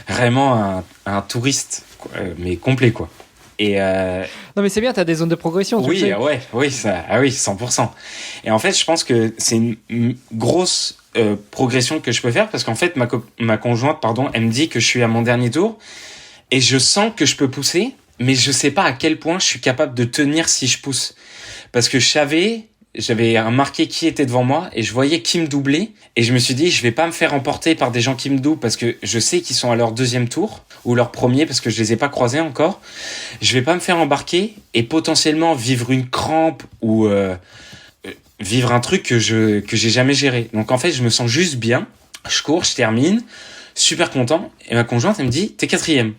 Vraiment un touriste, quoi, mais complet, quoi. Et non mais c'est bien, t'as des zones de progression. Oui, ça, 100%. Et en fait, je pense que c'est une grosse progression que je peux faire parce qu'en fait, ma conjointe, elle me dit que je suis à mon dernier tour et je sens que je peux pousser, mais je sais pas à quel point je suis capable de tenir si je pousse. Parce que je savais j'avais remarqué qui était devant moi et je voyais qui me doublait et je me suis dit je vais pas me faire emporter par des gens qui me doublent parce que je sais qu'ils sont à leur deuxième tour ou leur premier parce que je les ai pas croisés encore. Je vais pas me faire embarquer et potentiellement vivre une crampe ou vivre un truc que j'ai jamais géré. Donc en fait, je me sens juste bien. Je cours, je termine, super content et ma conjointe elle me dit t'es 4e.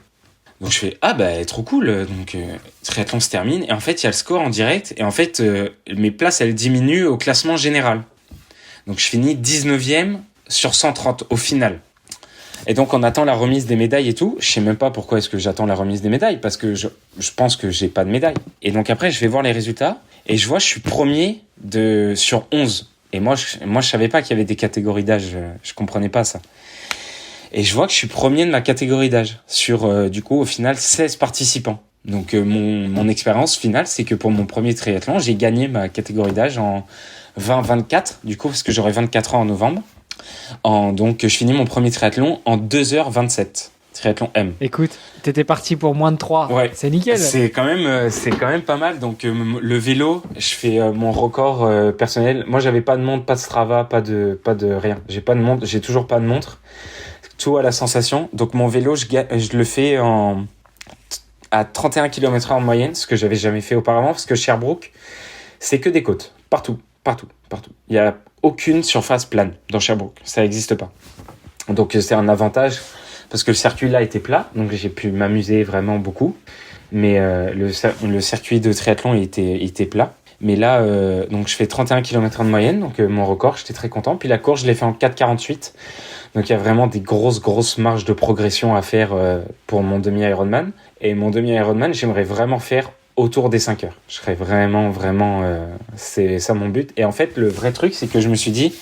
Donc je fais trop cool, donc triathlon se termine et en fait il y a le score en direct et en fait mes places elles diminuent au classement général. Donc je finis 19e sur 130 au final. Et donc on attend la remise des médailles et tout. Je sais même pas pourquoi est-ce que j'attends la remise des médailles parce que je pense que j'ai pas de médaille. Et donc après je vais voir les résultats et je vois je suis premier sur 11. Et moi je savais pas qu'il y avait des catégories d'âge, je comprenais pas ça. Et je vois que je suis premier de ma catégorie d'âge sur, du coup, au final, 16 participants. Donc, mon expérience finale, c'est que pour mon premier triathlon, j'ai gagné ma catégorie d'âge en 20-24, du coup, parce que j'aurai 24 ans en novembre. Donc, je finis mon premier triathlon en 2h27. Triathlon M. Écoute, t'étais parti pour moins de 3. Ouais. C'est nickel. C'est quand même pas mal. Donc, le vélo, je fais mon record personnel. Moi, j'avais pas de montre, pas de Strava, pas de rien. J'ai pas de montre, j'ai toujours pas de montre. Tout à la sensation. Donc mon vélo, je le fais à 31 km/h en moyenne, ce que j'avais jamais fait auparavant, parce que Sherbrooke, c'est que des côtes. Partout. Il n'y a aucune surface plane dans Sherbrooke. Ça n'existe pas. Donc c'est un avantage, parce que le circuit là était plat, donc j'ai pu m'amuser vraiment beaucoup. Mais le circuit de triathlon était plat. Mais là, donc je fais 31 km/h de moyenne, donc mon record, j'étais très content. Puis la course, je l'ai fait en 4,48. Donc il y a vraiment des grosses marges de progression à faire pour mon demi-Ironman. Et mon demi-Ironman, j'aimerais vraiment faire autour des 5 heures. Je serais vraiment, c'est ça mon but. Et en fait, le vrai truc, c'est que je me suis dit,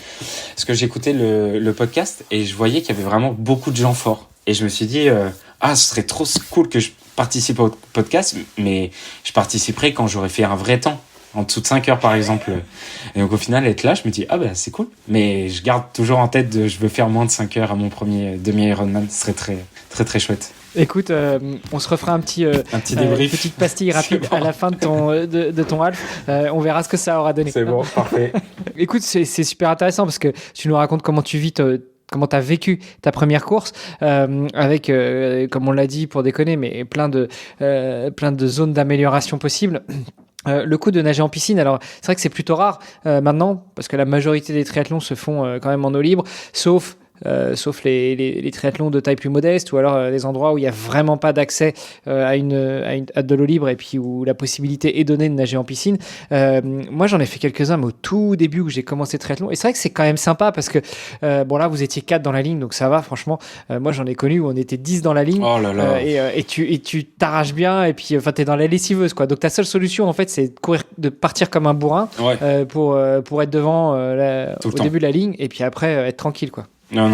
parce que j'écoutais le podcast et je voyais qu'il y avait vraiment beaucoup de gens forts. Et je me suis dit, ce serait trop cool que je participe au podcast, mais je participerai quand j'aurai fait un vrai temps. En dessous de 5 heures, par exemple. Et donc, au final, être là, je me dis, c'est cool. Mais je garde toujours en tête je veux faire moins de 5 heures à mon premier demi-Ironman. Ce serait très, très, très chouette. Écoute, on se refera un petit débrief. Petite pastille rapide à la fin de ton half. On verra ce que ça aura donné. C'est bon, parfait. Écoute, c'est super intéressant parce que tu nous racontes comment tu vis comment tu as vécu ta première course avec, comme on l'a dit pour déconner, mais plein de zones d'amélioration possibles. Le coup de nager en piscine, alors c'est vrai que c'est plutôt rare maintenant parce que la majorité des triathlons se font quand même en eau libre, sauf les triathlons de taille plus modeste ou alors les endroits où il n'y a vraiment pas d'accès à de l'eau libre et puis où la possibilité est donnée de nager en piscine. Moi, j'en ai fait quelques-uns, mais au tout début où j'ai commencé le triathlon. Et c'est vrai que c'est quand même sympa parce que, là, vous étiez 4 dans la ligne, donc ça va, franchement. Moi, j'en ai connu où on était 10 dans la ligne. Oh là là. Et tu t'arraches bien et puis t'es dans la lessiveuse, quoi. Donc ta seule solution, en fait, c'est de partir comme un bourrin pour être devant au début de la ligne et puis après être tranquille, quoi. Non.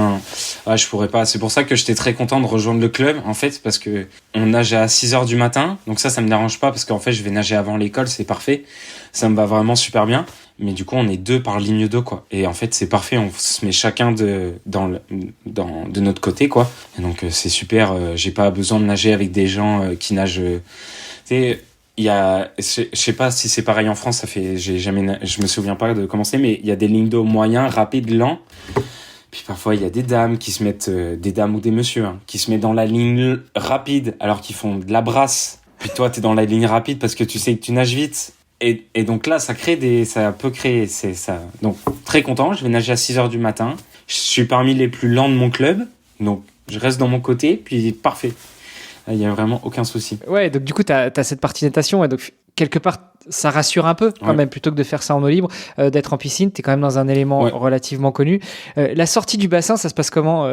Je pourrais pas. C'est pour ça que j'étais très content de rejoindre le club, en fait, parce que on nage à 6h du matin. Donc ça me dérange pas parce qu'en fait, je vais nager avant l'école, c'est parfait. Ça me va vraiment super bien. Mais du coup, on est 2 par ligne d'eau, quoi. Et en fait, c'est parfait. On se met chacun de notre côté, quoi. Et donc, c'est super. J'ai pas besoin de nager avec des gens qui nagent, tu sais, je sais pas si c'est pareil en France, je me souviens pas de comment c'est, mais il y a des lignes d'eau moyens, rapides, lents. Puis parfois, il y a des dames qui se mettent, des dames ou des messieurs, qui se mettent dans la ligne rapide alors qu'ils font de la brasse. Puis toi, t'es dans la ligne rapide parce que tu sais que tu nages vite. Et donc là, ça peut créer, c'est ça. Donc, très content. Je vais nager à 6h du matin. Je suis parmi les plus lents de mon club. Donc, je reste dans mon côté. Puis, parfait. Il y a vraiment aucun souci. Ouais, donc du coup, t'as cette partie natation. Et donc, quelque part, ça rassure un peu quand même, plutôt que de faire ça en eau libre, d'être en piscine, t'es quand même dans un élément relativement connu. La sortie du bassin, ça se passe comment?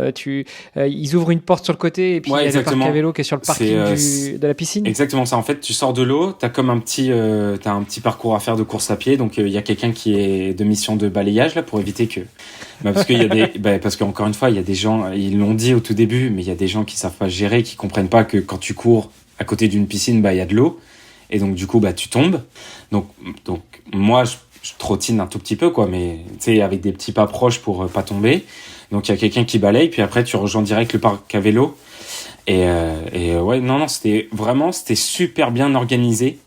Ils ouvrent une porte sur le côté et puis il y a le parc à vélo qui est sur le parking de la piscine. Exactement ça. En fait, tu sors de l'eau, t'as comme un petit parcours à faire de course à pied. Donc il y a quelqu'un qui est de mission de balayage là pour éviter que, parce qu'il y a des, parce qu'encore une fois, il y a des gens, ils l'ont dit au tout début, mais il y a des gens qui savent pas gérer, qui comprennent pas que quand tu cours à côté d'une piscine, il y a de l'eau. Et donc, du coup, tu tombes. Donc moi, je trottine un tout petit peu, quoi, mais tu sais, avec des petits pas proches pour pas tomber. Donc, il y a quelqu'un qui balaye, puis après, tu rejoins direct le parc à vélo. Et ouais, non, c'était super bien organisé.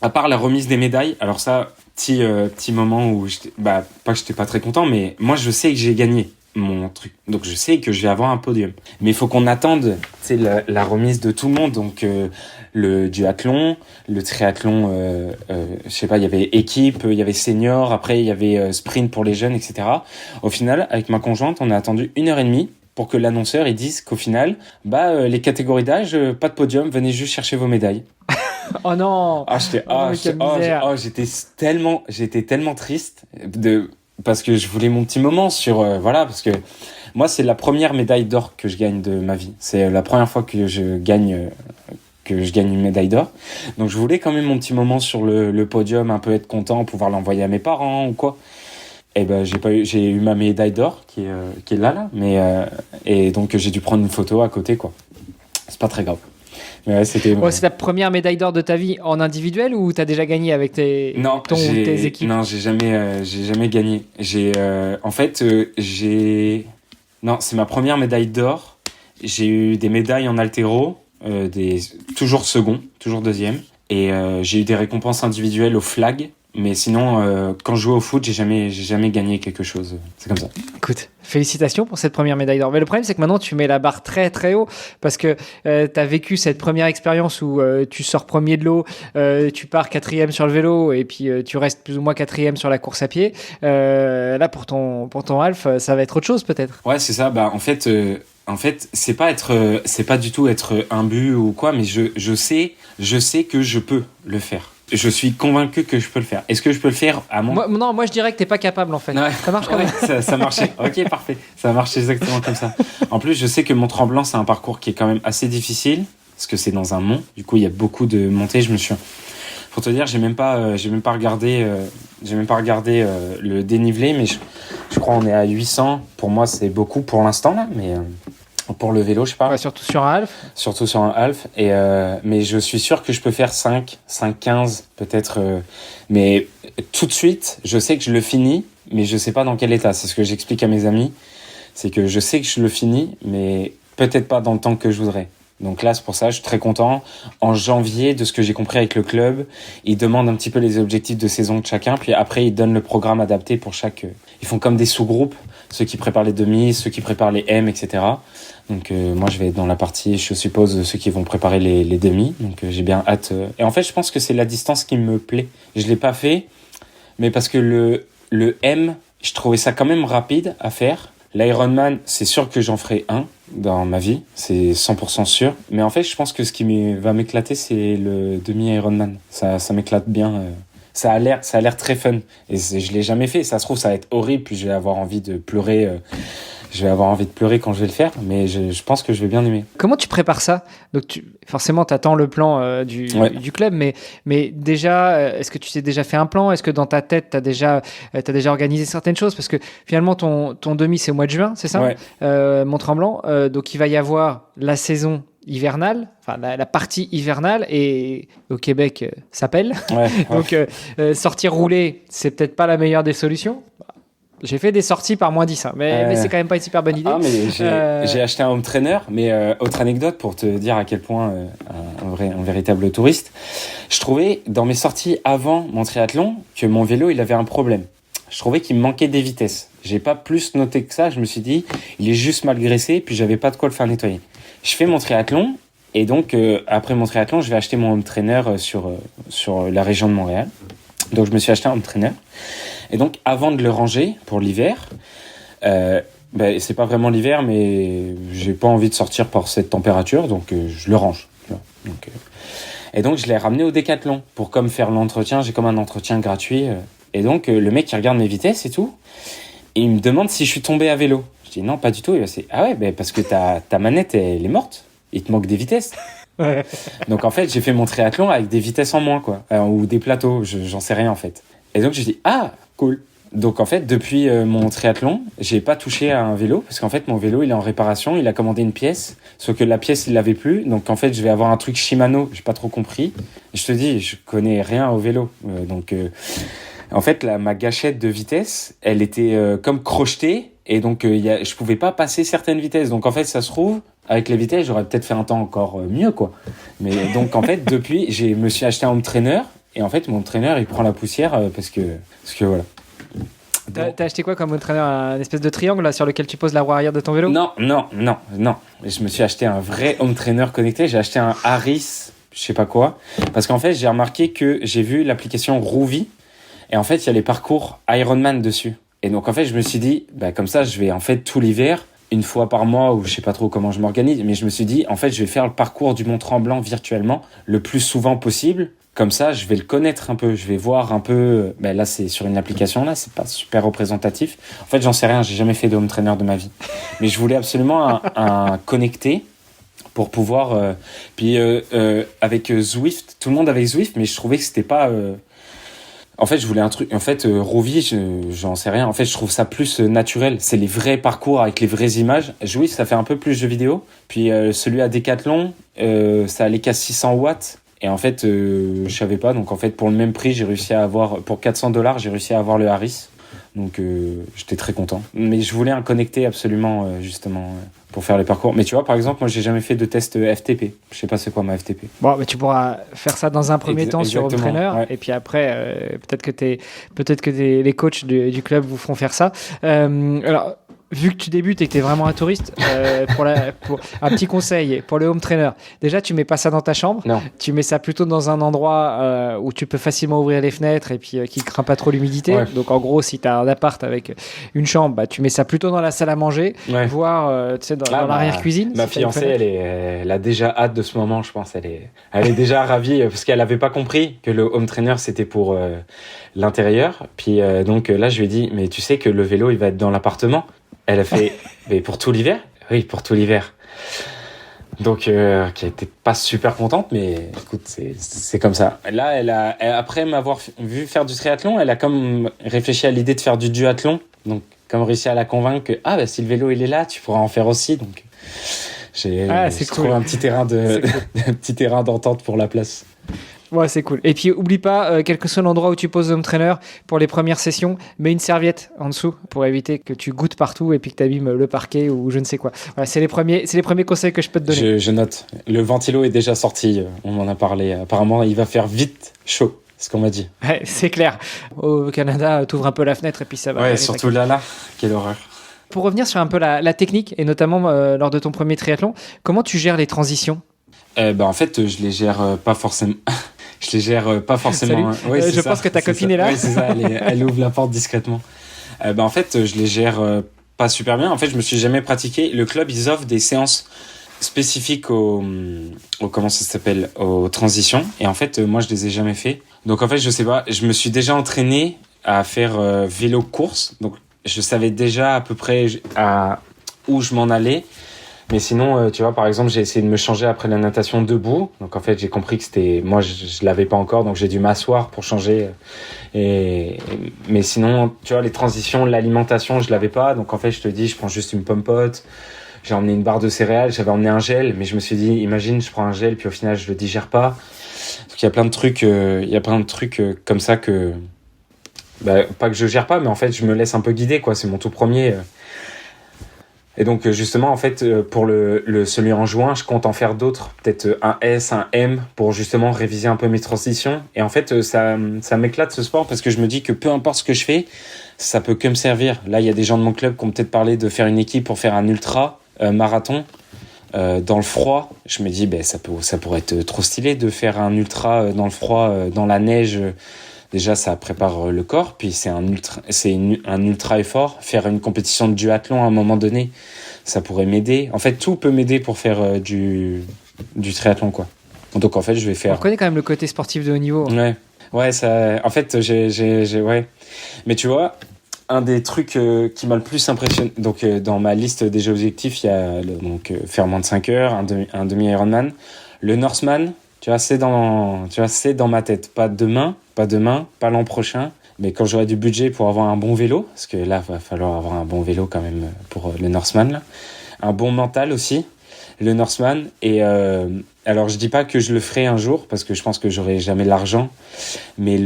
À part la remise des médailles. Alors ça, petit moment où pas que j'étais pas très content, mais moi je sais que j'ai gagné mon truc, donc je sais que je vais avoir un podium. Mais il faut qu'on attende, tu sais, la remise de tout le monde, donc le duathlon, le triathlon, je sais pas, il y avait équipe, il y avait senior, après il y avait sprint pour les jeunes, etc. Au final, avec ma conjointe, on a attendu 1h30 pour que l'annonceur il dise qu'au final, les catégories d'âge, pas de podium, venez juste chercher vos médailles. Oh non! J'étais tellement triste parce que je voulais mon petit moment parce que moi c'est la première médaille d'or que je gagne de ma vie. C'est la première fois que je gagne une médaille d'or. Donc je voulais quand même mon petit moment sur le podium, un peu être content, pouvoir l'envoyer à mes parents ou quoi. Et j'ai eu ma médaille d'or qui est là, et donc j'ai dû prendre une photo à côté, quoi. C'est pas très grave. Mais ouais, c'est ta première médaille d'or de ta vie en individuel ou t'as déjà gagné avec tes équipes? Non, j'ai jamais gagné. Non, c'est ma première médaille d'or. J'ai eu des médailles en haltéro, toujours second, toujours deuxième. Et j'ai eu des récompenses individuelles au flag. Mais sinon, quand je jouais au foot, j'ai jamais gagné quelque chose. C'est comme ça. Écoute, félicitations pour cette première médaille d'or. Mais le problème, c'est que maintenant, tu mets la barre très, très haut parce que tu as vécu cette première expérience où tu sors premier de l'eau, tu pars 4e sur le vélo et puis tu restes plus ou moins 4e sur la course à pied. Là, pour ton Alf, ça va être autre chose peut-être. Ouais, c'est ça. En fait, c'est pas du tout être imbu ou quoi, mais je sais que je peux le faire. Je suis convaincu que je peux le faire. Est-ce que je peux le faire à mon... Moi, je dirais que t'es pas capable, en fait. Ouais. Ça marche quand même. Ça marchait. Ok, parfait. Ça marche exactement comme ça. En plus, je sais que Mont Tremblant, c'est un parcours qui est quand même assez difficile, parce que c'est dans un mont. Du coup, il y a beaucoup de montées. Pour te dire, j'ai même pas regardé le dénivelé, mais je crois on est à 800. Pour moi, c'est beaucoup pour l'instant, là, mais... Pour le vélo, je parle. Ouais, surtout sur un half. Surtout sur un half. Mais je suis sûr que je peux faire 5-15 peut-être. Mais tout de suite, je sais que je le finis, mais je sais pas dans quel état. C'est ce que j'explique à mes amis. C'est que je sais que je le finis, mais peut-être pas dans le temps que je voudrais. Donc là, c'est pour ça, je suis très content. En janvier, de ce que j'ai compris avec le club, ils demandent un petit peu les objectifs de saison de chacun. Puis après, ils donnent le programme adapté pour chaque... Ils font comme des sous-groupes. Ceux qui préparent les demi, ceux qui préparent les M, etc. Donc moi, je vais être dans la partie, je suppose, ceux qui vont préparer les demi. Donc j'ai bien hâte. Et en fait, je pense que c'est la distance qui me plaît. Je l'ai pas fait, mais parce que le M, je trouvais ça quand même rapide à faire. L'Ironman, c'est sûr que j'en ferai un dans ma vie, c'est 100% sûr. Mais en fait, je pense que ce qui va m'éclater, c'est le demi-Ironman. Ça m'éclate bien. Ça a l'air très fun. Et je l'ai jamais fait. Ça se trouve, ça va être horrible, puis je vais avoir envie de pleurer. Je vais avoir envie de pleurer quand je vais le faire, mais je pense que je vais bien aimer. Comment tu prépares ça? Donc forcément, tu attends le plan du club, mais déjà, est-ce que tu t'es déjà fait un plan? Est-ce que dans ta tête, tu as déjà organisé certaines choses? Parce que finalement, ton demi, c'est au mois de juin, c'est ça? Ouais. Mont-Tremblant. Donc il va y avoir la saison hivernale, enfin la partie hivernale, et au Québec, ça pèle. Ouais. Donc sortir rouler, c'est peut-être pas la meilleure des solutions. J'ai fait des sorties par moins 10, hein, mais c'est quand même pas une super bonne idée. Ah, mais j'ai acheté un home trainer, mais autre anecdote pour te dire à quel point un véritable touriste. Je trouvais dans mes sorties avant mon triathlon que mon vélo il avait un problème. Je trouvais qu'il me manquait des vitesses. J'ai pas plus noté que ça. Je me suis dit il est juste mal graissé, puis j'avais pas de quoi le faire nettoyer. Je fais mon triathlon et donc après mon triathlon, je vais acheter mon home trainer sur la région de Montréal. Donc je me suis acheté un home trainer. Et donc, avant de le ranger pour l'hiver, c'est pas vraiment l'hiver, mais j'ai pas envie de sortir par cette température, donc je le range. Et donc, je l'ai ramené au Décathlon pour comme faire l'entretien. J'ai comme un entretien gratuit. Et donc, le mec, il regarde mes vitesses et tout. Et il me demande si je suis tombé à vélo. Je dis non, pas du tout. Ah ouais, parce que ta manette, elle est morte. Il te manque des vitesses. Ouais. Donc, en fait, j'ai fait mon triathlon avec des vitesses en moins, quoi. Ou des plateaux, j'en sais rien, en fait. Et donc, je dis ah, cool. Donc en fait, depuis mon triathlon, j'ai pas touché à un vélo parce qu'en fait mon vélo il est en réparation, il a commandé une pièce, sauf que la pièce il l'avait plus, donc en fait je vais avoir un truc Shimano, j'ai pas trop compris. Je te dis, je connais rien au vélo, en fait ma gâchette de vitesse, elle était comme crochetée et donc je pouvais pas passer certaines vitesses. Donc en fait ça se trouve avec les vitesses j'aurais peut-être fait un temps encore mieux quoi. Mais donc en fait depuis je me suis acheté un home trainer. et en fait mon entraîneur il prend la poussière parce que voilà. T'as acheté quoi comme entraîneur? Un espèce de triangle là, sur lequel tu poses la roue arrière de ton vélo? Non. Je me suis acheté un vrai home trainer connecté. J'ai acheté un Harris, je sais pas quoi. Parce qu'en fait, j'ai remarqué que j'ai vu l'application Rouvy. Et en fait, il y a les parcours Ironman dessus. Et donc, en fait, je me suis dit, bah, comme ça, je vais en fait tout l'hiver, une fois par mois, ou je sais pas trop comment je m'organise. Mais je me suis dit, en fait, je vais faire le parcours du Mont-Tremblant virtuellement le plus souvent possible. Comme ça, je vais le connaître un peu. Je vais voir un peu. Ben là, c'est sur une application. Là, c'est pas super représentatif. En fait, j'en sais rien. J'ai jamais fait de home trainer de ma vie. Mais je voulais absolument un connecté pour pouvoir. Puis avec Zwift, tout le monde avait Zwift, mais je trouvais que c'était pas. En fait, je voulais un truc. En fait, Rouvy, j'en sais rien. En fait, je trouve ça plus naturel. C'est les vrais parcours avec les vraies images. Zwift, ça fait un peu plus jeux vidéo. Puis celui à Decathlon, ça allait qu'à 600 watts. Et en fait, je savais pas. Donc en fait, pour le même prix, j'ai réussi à avoir, pour $400, j'ai réussi à avoir le Harris. Donc j'étais très content. Mais je voulais un connecté absolument, justement, pour faire les parcours. Mais tu vois, par exemple, moi, j'ai jamais fait de test FTP. Je sais pas c'est quoi ma FTP. Bon, mais tu pourras faire ça dans un premier temps sur Home Trainer. Ouais. Et puis après, peut-être que les coachs du club vous feront faire ça. Alors, vu que tu débutes et que tu es vraiment un touriste, pour un petit conseil pour le home trainer. Déjà, tu mets pas ça dans ta chambre. Non. Tu mets ça plutôt dans un endroit où tu peux facilement ouvrir les fenêtres et puis qui ne craint pas trop l'humidité. Ouais. Donc, en gros, si tu as un appart avec une chambre, bah, tu mets ça plutôt dans la salle à manger, voire dans l'arrière-cuisine. Ma fiancée, elle a déjà hâte de ce moment, je pense. Elle est déjà ravie parce qu'elle n'avait pas compris que le home trainer, c'était pour l'intérieur. Puis donc là, je lui ai dit, mais tu sais que le vélo, il va être dans l'appartement. Elle a fait, mais pour tout l'hiver? Oui, pour tout l'hiver. Donc, qui était pas super contente, mais écoute, c'est comme ça. Là, après m'avoir vu faire du triathlon, elle a comme réfléchi à l'idée de faire du duathlon. Donc, comme réussi à la convaincre que, si le vélo il est là, tu pourras en faire aussi. Donc, j'ai trouvé un petit terrain un petit terrain d'entente pour la place. Ouais, c'est cool. Et puis, oublie pas, quel que soit l'endroit où tu poses home trainer, pour les premières sessions, mets une serviette en dessous pour éviter que tu goûtes partout et puis que tu abîmes le parquet ou je ne sais quoi. Voilà, c'est les premiers conseils que je peux te donner. Je note. Le ventilo est déjà sorti, on m'en a parlé. Apparemment, il va faire vite chaud, c'est ce qu'on m'a dit. Ouais, c'est clair. Au Canada, t'ouvres un peu la fenêtre et puis ça va. Ouais, surtout là, quelle horreur. Pour revenir sur un peu la technique, et notamment lors de ton premier triathlon, comment tu gères les transitions? En fait, je les gère pas forcément. Je les gère pas forcément. Ouais, je pense que ta copine est là. Oui, c'est ça. Elle ouvre la porte discrètement. En fait, je les gère pas super bien. En fait, je me suis jamais pratiqué. Le club, ils offrent des séances spécifiques aux comment ça s'appelle, aux transitions. Et en fait, moi, je les ai jamais fait. Donc en fait, je sais pas. Je me suis déjà entraîné à faire vélo course. Donc je savais déjà à peu près où je m'en allais. Mais sinon, tu vois, par exemple, j'ai essayé de me changer après la natation debout. Donc, en fait, j'ai compris que c'était... Moi, je l'avais pas encore, donc j'ai dû m'asseoir pour changer. Mais sinon, tu vois, les transitions, l'alimentation, je l'avais pas. Donc, en fait, je te dis, je prends juste une pomme-pote. J'ai emmené une barre de céréales. J'avais emmené un gel, mais je me suis dit, imagine, je prends un gel, puis au final, je le digère pas. Donc, il y a plein de trucs, comme ça que... pas que je gère pas, mais en fait, je me laisse un peu guider, quoi. C'est mon tout premier... Et donc justement en fait pour celui en juin je compte en faire d'autres, peut-être un S, un M pour justement réviser un peu mes transitions. Et en fait ça m'éclate ce sport parce que je me dis que peu importe ce que je fais, ça peut que me servir. Là il y a des gens de mon club qui ont peut-être parlé de faire une équipe pour faire un ultra marathon dans le froid. Je me dis ça pourrait être trop stylé de faire un ultra dans le froid, dans la neige. Déjà, ça prépare le corps, puis c'est un ultra effort. Faire une compétition de duathlon à un moment donné, ça pourrait m'aider. En fait, tout peut m'aider pour faire du triathlon, quoi. Donc, en fait, je vais faire... On connaît quand même le côté sportif de haut niveau. Ouais, ça... En fait, ouais. Mais tu vois, un des trucs qui m'a le plus impressionné... Donc, dans ma liste des objectifs, il y a faire moins de 5 heures, un demi-Ironman. Le Norseman... Tu vois, c'est dans ma tête. Pas demain, pas l'an prochain, mais quand j'aurai du budget pour avoir un bon vélo, parce que là, il va falloir avoir un bon vélo quand même pour le Norseman, là. Un bon mental aussi, le Norseman. Et alors, je dis pas que je le ferai un jour, parce que je pense que j'aurai jamais l'argent, mais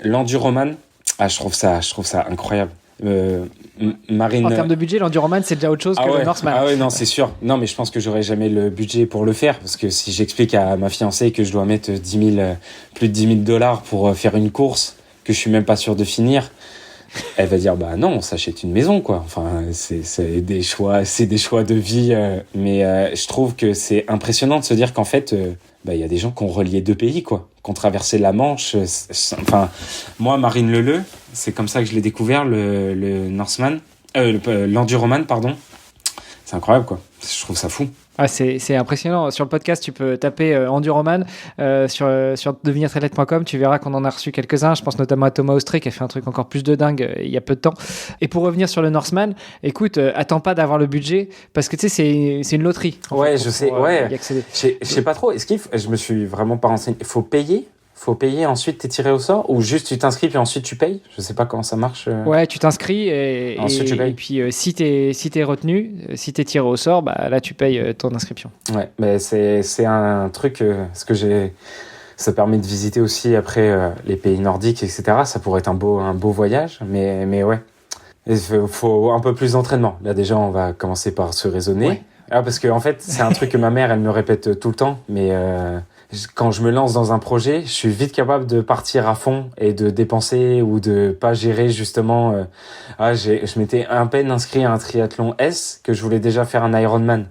l'Enduroman, je trouve ça incroyable. Marine. En termes de budget, l'Enduroman, c'est déjà autre chose que le Norseman. Ah ouais, non, c'est sûr. Non, mais je pense que j'aurai jamais le budget pour le faire, parce que si j'explique à ma fiancée que je dois mettre plus de 10 000 dollars pour faire une course que je suis même pas sûr de finir, elle va dire bah non, on s'achète une maison quoi. Enfin, c'est des choix de vie, mais je trouve que c'est impressionnant de se dire qu'en fait il y a des gens qui ont relié 2 pays quoi, qui ont traversé la Manche. Enfin, moi, Marine Leleu, c'est comme ça que je l'ai découvert, le Norseman, l'Enduroman, pardon. C'est incroyable quoi. Je trouve ça fou. Ah, c'est impressionnant. Sur le podcast, tu peux taper Enduroman sur devenirtriathlète.com. Tu verras qu'on en a reçu quelques-uns. Je pense notamment à Thomas Austré qui a fait un truc encore plus de dingue il y a peu de temps. Et pour revenir sur le Norseman, écoute, attends pas d'avoir le budget parce que tu sais, c'est une loterie. Ouais, je sais. Ouais. Je sais pas trop. Je me suis vraiment pas renseigné. Il faut payer, ensuite t'es tiré au sort, ou juste tu t'inscris puis ensuite tu payes? Je sais pas comment ça marche. Ouais, tu t'inscris et puis si t'es retenu, si t'es tiré au sort, bah là tu payes ton inscription. Ouais, mais c'est un truc ça permet de visiter aussi après les pays nordiques, etc. Ça pourrait être un beau voyage, mais ouais. Il faut un peu plus d'entraînement. Là déjà on va commencer par se raisonner. Ouais. Parce que en fait c'est un truc que ma mère elle me répète tout le temps, mais quand je me lance dans un projet, je suis vite capable de partir à fond et de dépenser ou de pas gérer justement. Je m'étais à peine inscrit à un triathlon S que je voulais déjà faire un Ironman.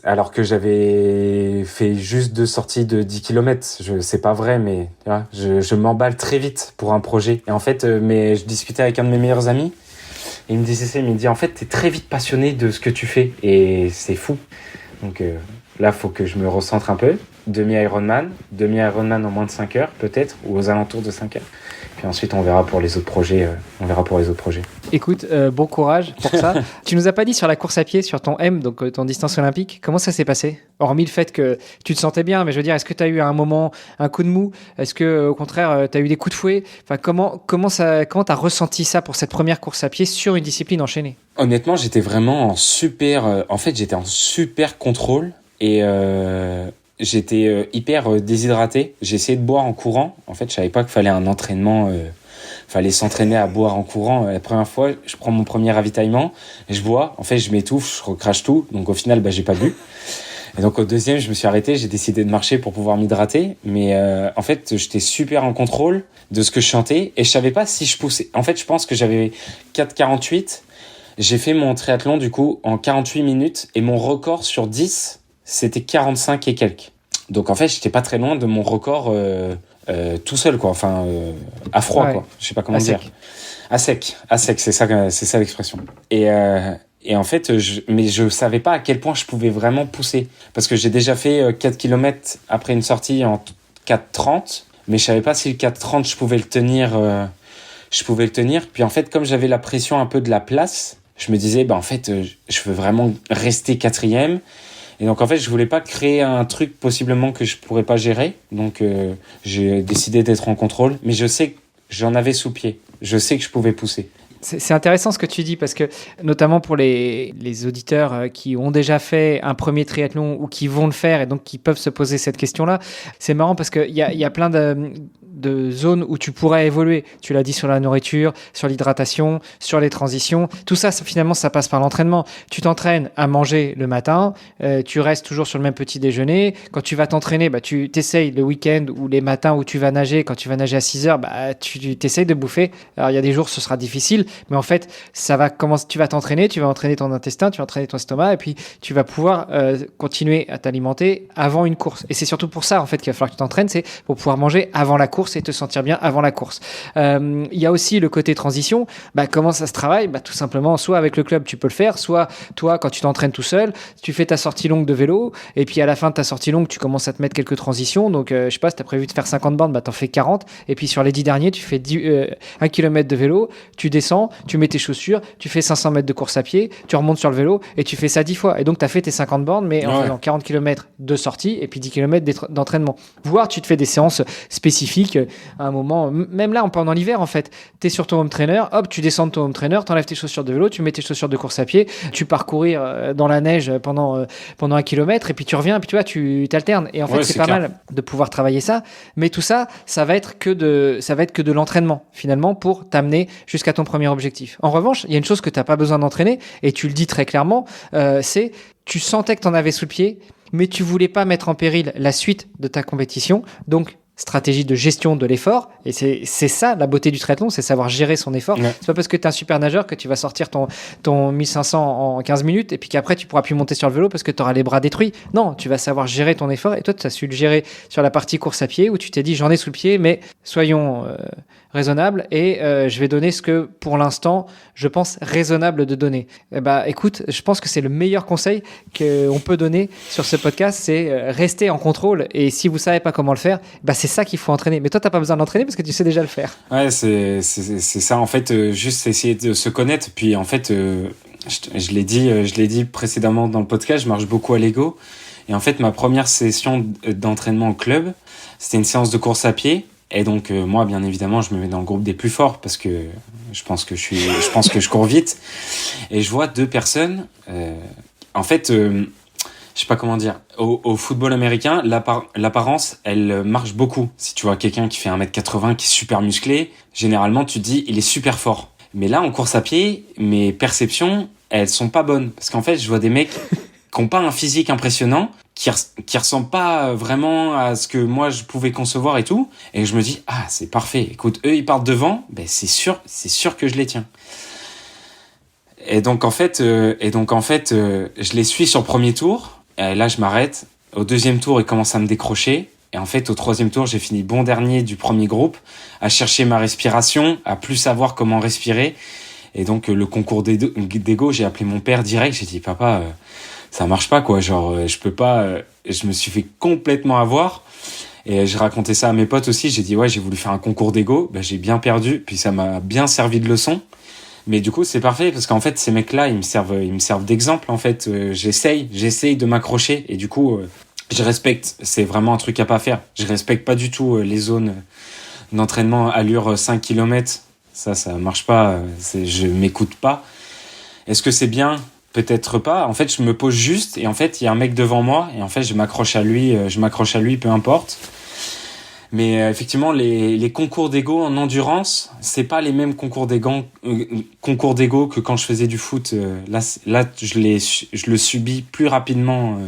Alors que j'avais fait juste 2 sorties de 10 km. C'est pas vrai, mais tu vois, je m'emballe très vite pour un projet. Et en fait, mais je discutais avec un de mes meilleurs amis. Et il me disait ça, il me dit en fait, t'es très vite passionné de ce que tu fais et c'est fou. Donc là, faut que je me recentre un peu. Demi-Ironman en moins de 5 heures peut-être, ou aux alentours de 5 heures. Puis ensuite, on verra pour les autres projets. Écoute, bon courage pour ça. Tu nous as pas dit sur la course à pied, sur ton M, donc ton distance olympique, comment ça s'est passé? Hormis le fait que tu te sentais bien, mais je veux dire, est-ce que tu as eu à un moment un coup de mou? Est-ce que au contraire, tu as eu des coups de fouet? Enfin, comment t'as ressenti ça pour cette première course à pied sur une discipline enchaînée? Honnêtement, j'étais vraiment en super contrôle et j'étais hyper déshydraté. J'ai essayé de boire en courant. En fait, je savais pas qu'il fallait un entraînement. Fallait s'entraîner à boire en courant. La première fois, je prends mon premier ravitaillement, et je bois. En fait, je m'étouffe, je recrache tout. Donc au final, j'ai pas bu. Et donc au deuxième, je me suis arrêté. J'ai décidé de marcher pour pouvoir m'hydrater. Mais en fait, j'étais super en contrôle de ce que je chantais et je savais pas si je poussais. En fait, je pense que j'avais 4,48. J'ai fait mon triathlon du coup en 48 minutes et mon record sur 10, c'était 45 et quelques. Donc en fait, j'étais pas très loin de mon record tout seul quoi. Enfin à froid quoi. Je sais pas comment dire. À sec, c'est ça l'expression. Et en fait, je savais pas à quel point je pouvais vraiment pousser parce que j'ai déjà fait 4 km après une sortie en 4,30, mais je savais pas si le 4,30 je pouvais le tenir. Puis en fait, comme j'avais la pression un peu de la place, je me disais en fait, je veux vraiment rester 4e. Et donc en fait, je voulais pas créer un truc possiblement que je pourrais pas gérer. Donc j'ai décidé d'être en contrôle, mais je sais que j'en avais sous pied. Je sais que je pouvais pousser. C'est intéressant ce que tu dis parce que notamment pour les auditeurs qui ont déjà fait un premier triathlon ou qui vont le faire et donc qui peuvent se poser cette question-là, c'est marrant parce qu'il y a plein de zones où tu pourrais évoluer. Tu l'as dit sur la nourriture, sur l'hydratation, sur les transitions. Tout ça, finalement, ça passe par l'entraînement. Tu t'entraînes à manger le matin, tu restes toujours sur le même petit déjeuner. Quand tu vas t'entraîner, tu t'essayes le week-end ou les matins où tu vas nager. Quand tu vas nager à 6 heures, tu t'essayes de bouffer. Alors, il y a des jours, ce sera difficile, mais en fait, tu vas t'entraîner, tu vas entraîner ton intestin, tu vas entraîner ton estomac et puis tu vas pouvoir continuer à t'alimenter avant une course. Et c'est surtout pour ça, en fait, qu'il va falloir que tu t'entraînes, c'est pour pouvoir manger avant la course et te sentir bien avant la course. Il y a aussi le côté transition. Comment ça se travaille? Tout simplement, soit avec le club, tu peux le faire, soit toi, quand tu t'entraînes tout seul, tu fais ta sortie longue de vélo, et puis à la fin de ta sortie longue, tu commences à te mettre quelques transitions. Donc, je sais pas, si tu as prévu de faire 50 bornes, t'en fais 40. Et puis sur les 10 derniers, tu fais 1 km de vélo, tu descends, tu mets tes chaussures, tu fais 500 mètres de course à pied, tu remontes sur le vélo, et tu fais ça 10 fois. Et donc, tu as fait tes 50 bornes, mais en faisant 40 km de sortie, et puis 10 km d'entraînement. Voire, tu te fais des séances spécifiques qu'à un moment, même là, pendant l'hiver, en fait, tu es sur ton home trainer, hop, tu descends de ton home trainer, tu enlèves tes chaussures de vélo, tu mets tes chaussures de course à pied, tu pars courir dans la neige pendant 1 kilomètre, et puis tu reviens, et puis tu vois, tu t'alternes. Et en fait, c'est pas clair. mal de pouvoir travailler ça, mais tout ça, ça va être que de l'entraînement, finalement, pour t'amener jusqu'à ton premier objectif. En revanche, il y a une chose que tu n'as pas besoin d'entraîner, et tu le dis très clairement, c'est tu sentais que tu en avais sous le pied, mais tu voulais pas mettre en péril la suite de ta compétition. Donc, stratégie de gestion de l'effort. Et c'est ça, la beauté du triathlon, c'est savoir gérer son effort. Ouais. C'est pas parce que tu es un super nageur que tu vas sortir ton 1500 en 15 minutes et puis qu'après, tu pourras plus monter sur le vélo parce que tu auras les bras détruits. Non, tu vas savoir gérer ton effort. Et toi, tu as su le gérer sur la partie course à pied où tu t'es dit, j'en ai sous le pied, mais soyons raisonnables et je vais donner ce que, pour l'instant, je pense raisonnable de donner. Écoute, je pense que c'est le meilleur conseil qu'on peut donner sur ce podcast, c'est rester en contrôle. Et si vous savez pas comment le faire, c'est ça qu'il faut entraîner. Mais toi, t'as pas besoin de l'entraîner parce que tu sais déjà le faire. Ouais, c'est ça, en fait, juste essayer de se connaître. Puis, en fait, je l'ai dit précédemment dans le podcast, je marche beaucoup à l'ego. Et en fait, ma première session d'entraînement au club, c'était une séance de course à pied. Et donc, moi, bien évidemment, je me mets dans le groupe des plus forts parce que je pense que je cours vite. Et je vois 2 personnes, en fait, je sais pas comment dire, au football américain, l'apparence, elle marche beaucoup. Si tu vois quelqu'un qui fait 1m80, qui est super musclé, généralement, tu te dis, il est super fort. Mais là, en course à pied, mes perceptions, elles sont pas bonnes. Parce qu'en fait, je vois des mecs qui ont pas un physique impressionnant, qui ressemblent pas vraiment à ce que moi, je pouvais concevoir et tout. Et je me dis, ah, c'est parfait. Écoute, eux, ils partent devant, c'est sûr que je les tiens. Et donc, en fait, je les suis sur le premier tour. Et là, je m'arrête. Au 2e tour, ils commencent à me décrocher. Et en fait, au 3e tour, j'ai fini bon dernier du premier groupe, à chercher ma respiration, à plus savoir comment respirer. Et donc, le concours d'ego, j'ai appelé mon père direct. J'ai dit, papa, ça marche pas, quoi. Genre, je peux pas. Je me suis fait complètement avoir. Et j'ai raconté ça à mes potes aussi. J'ai dit, ouais, j'ai voulu faire un concours d'ego. J'ai bien perdu. Puis ça m'a bien servi de leçon. Mais du coup, c'est parfait parce qu'en fait, ces mecs-là, ils me servent d'exemple. En fait, j'essaye de m'accrocher et du coup, je respecte. C'est vraiment un truc à pas faire. Je respecte pas du tout les zones d'entraînement allure 5 km. Ça marche pas. Je m'écoute pas. Est-ce que c'est bien? Peut-être pas. En fait, je me pose juste et en fait, il y a un mec devant moi et en fait, je m'accroche à lui, peu importe. Mais effectivement, les concours d'ego en endurance, c'est pas les mêmes concours d'ego que quand je faisais du foot. Là, je le subis plus rapidement.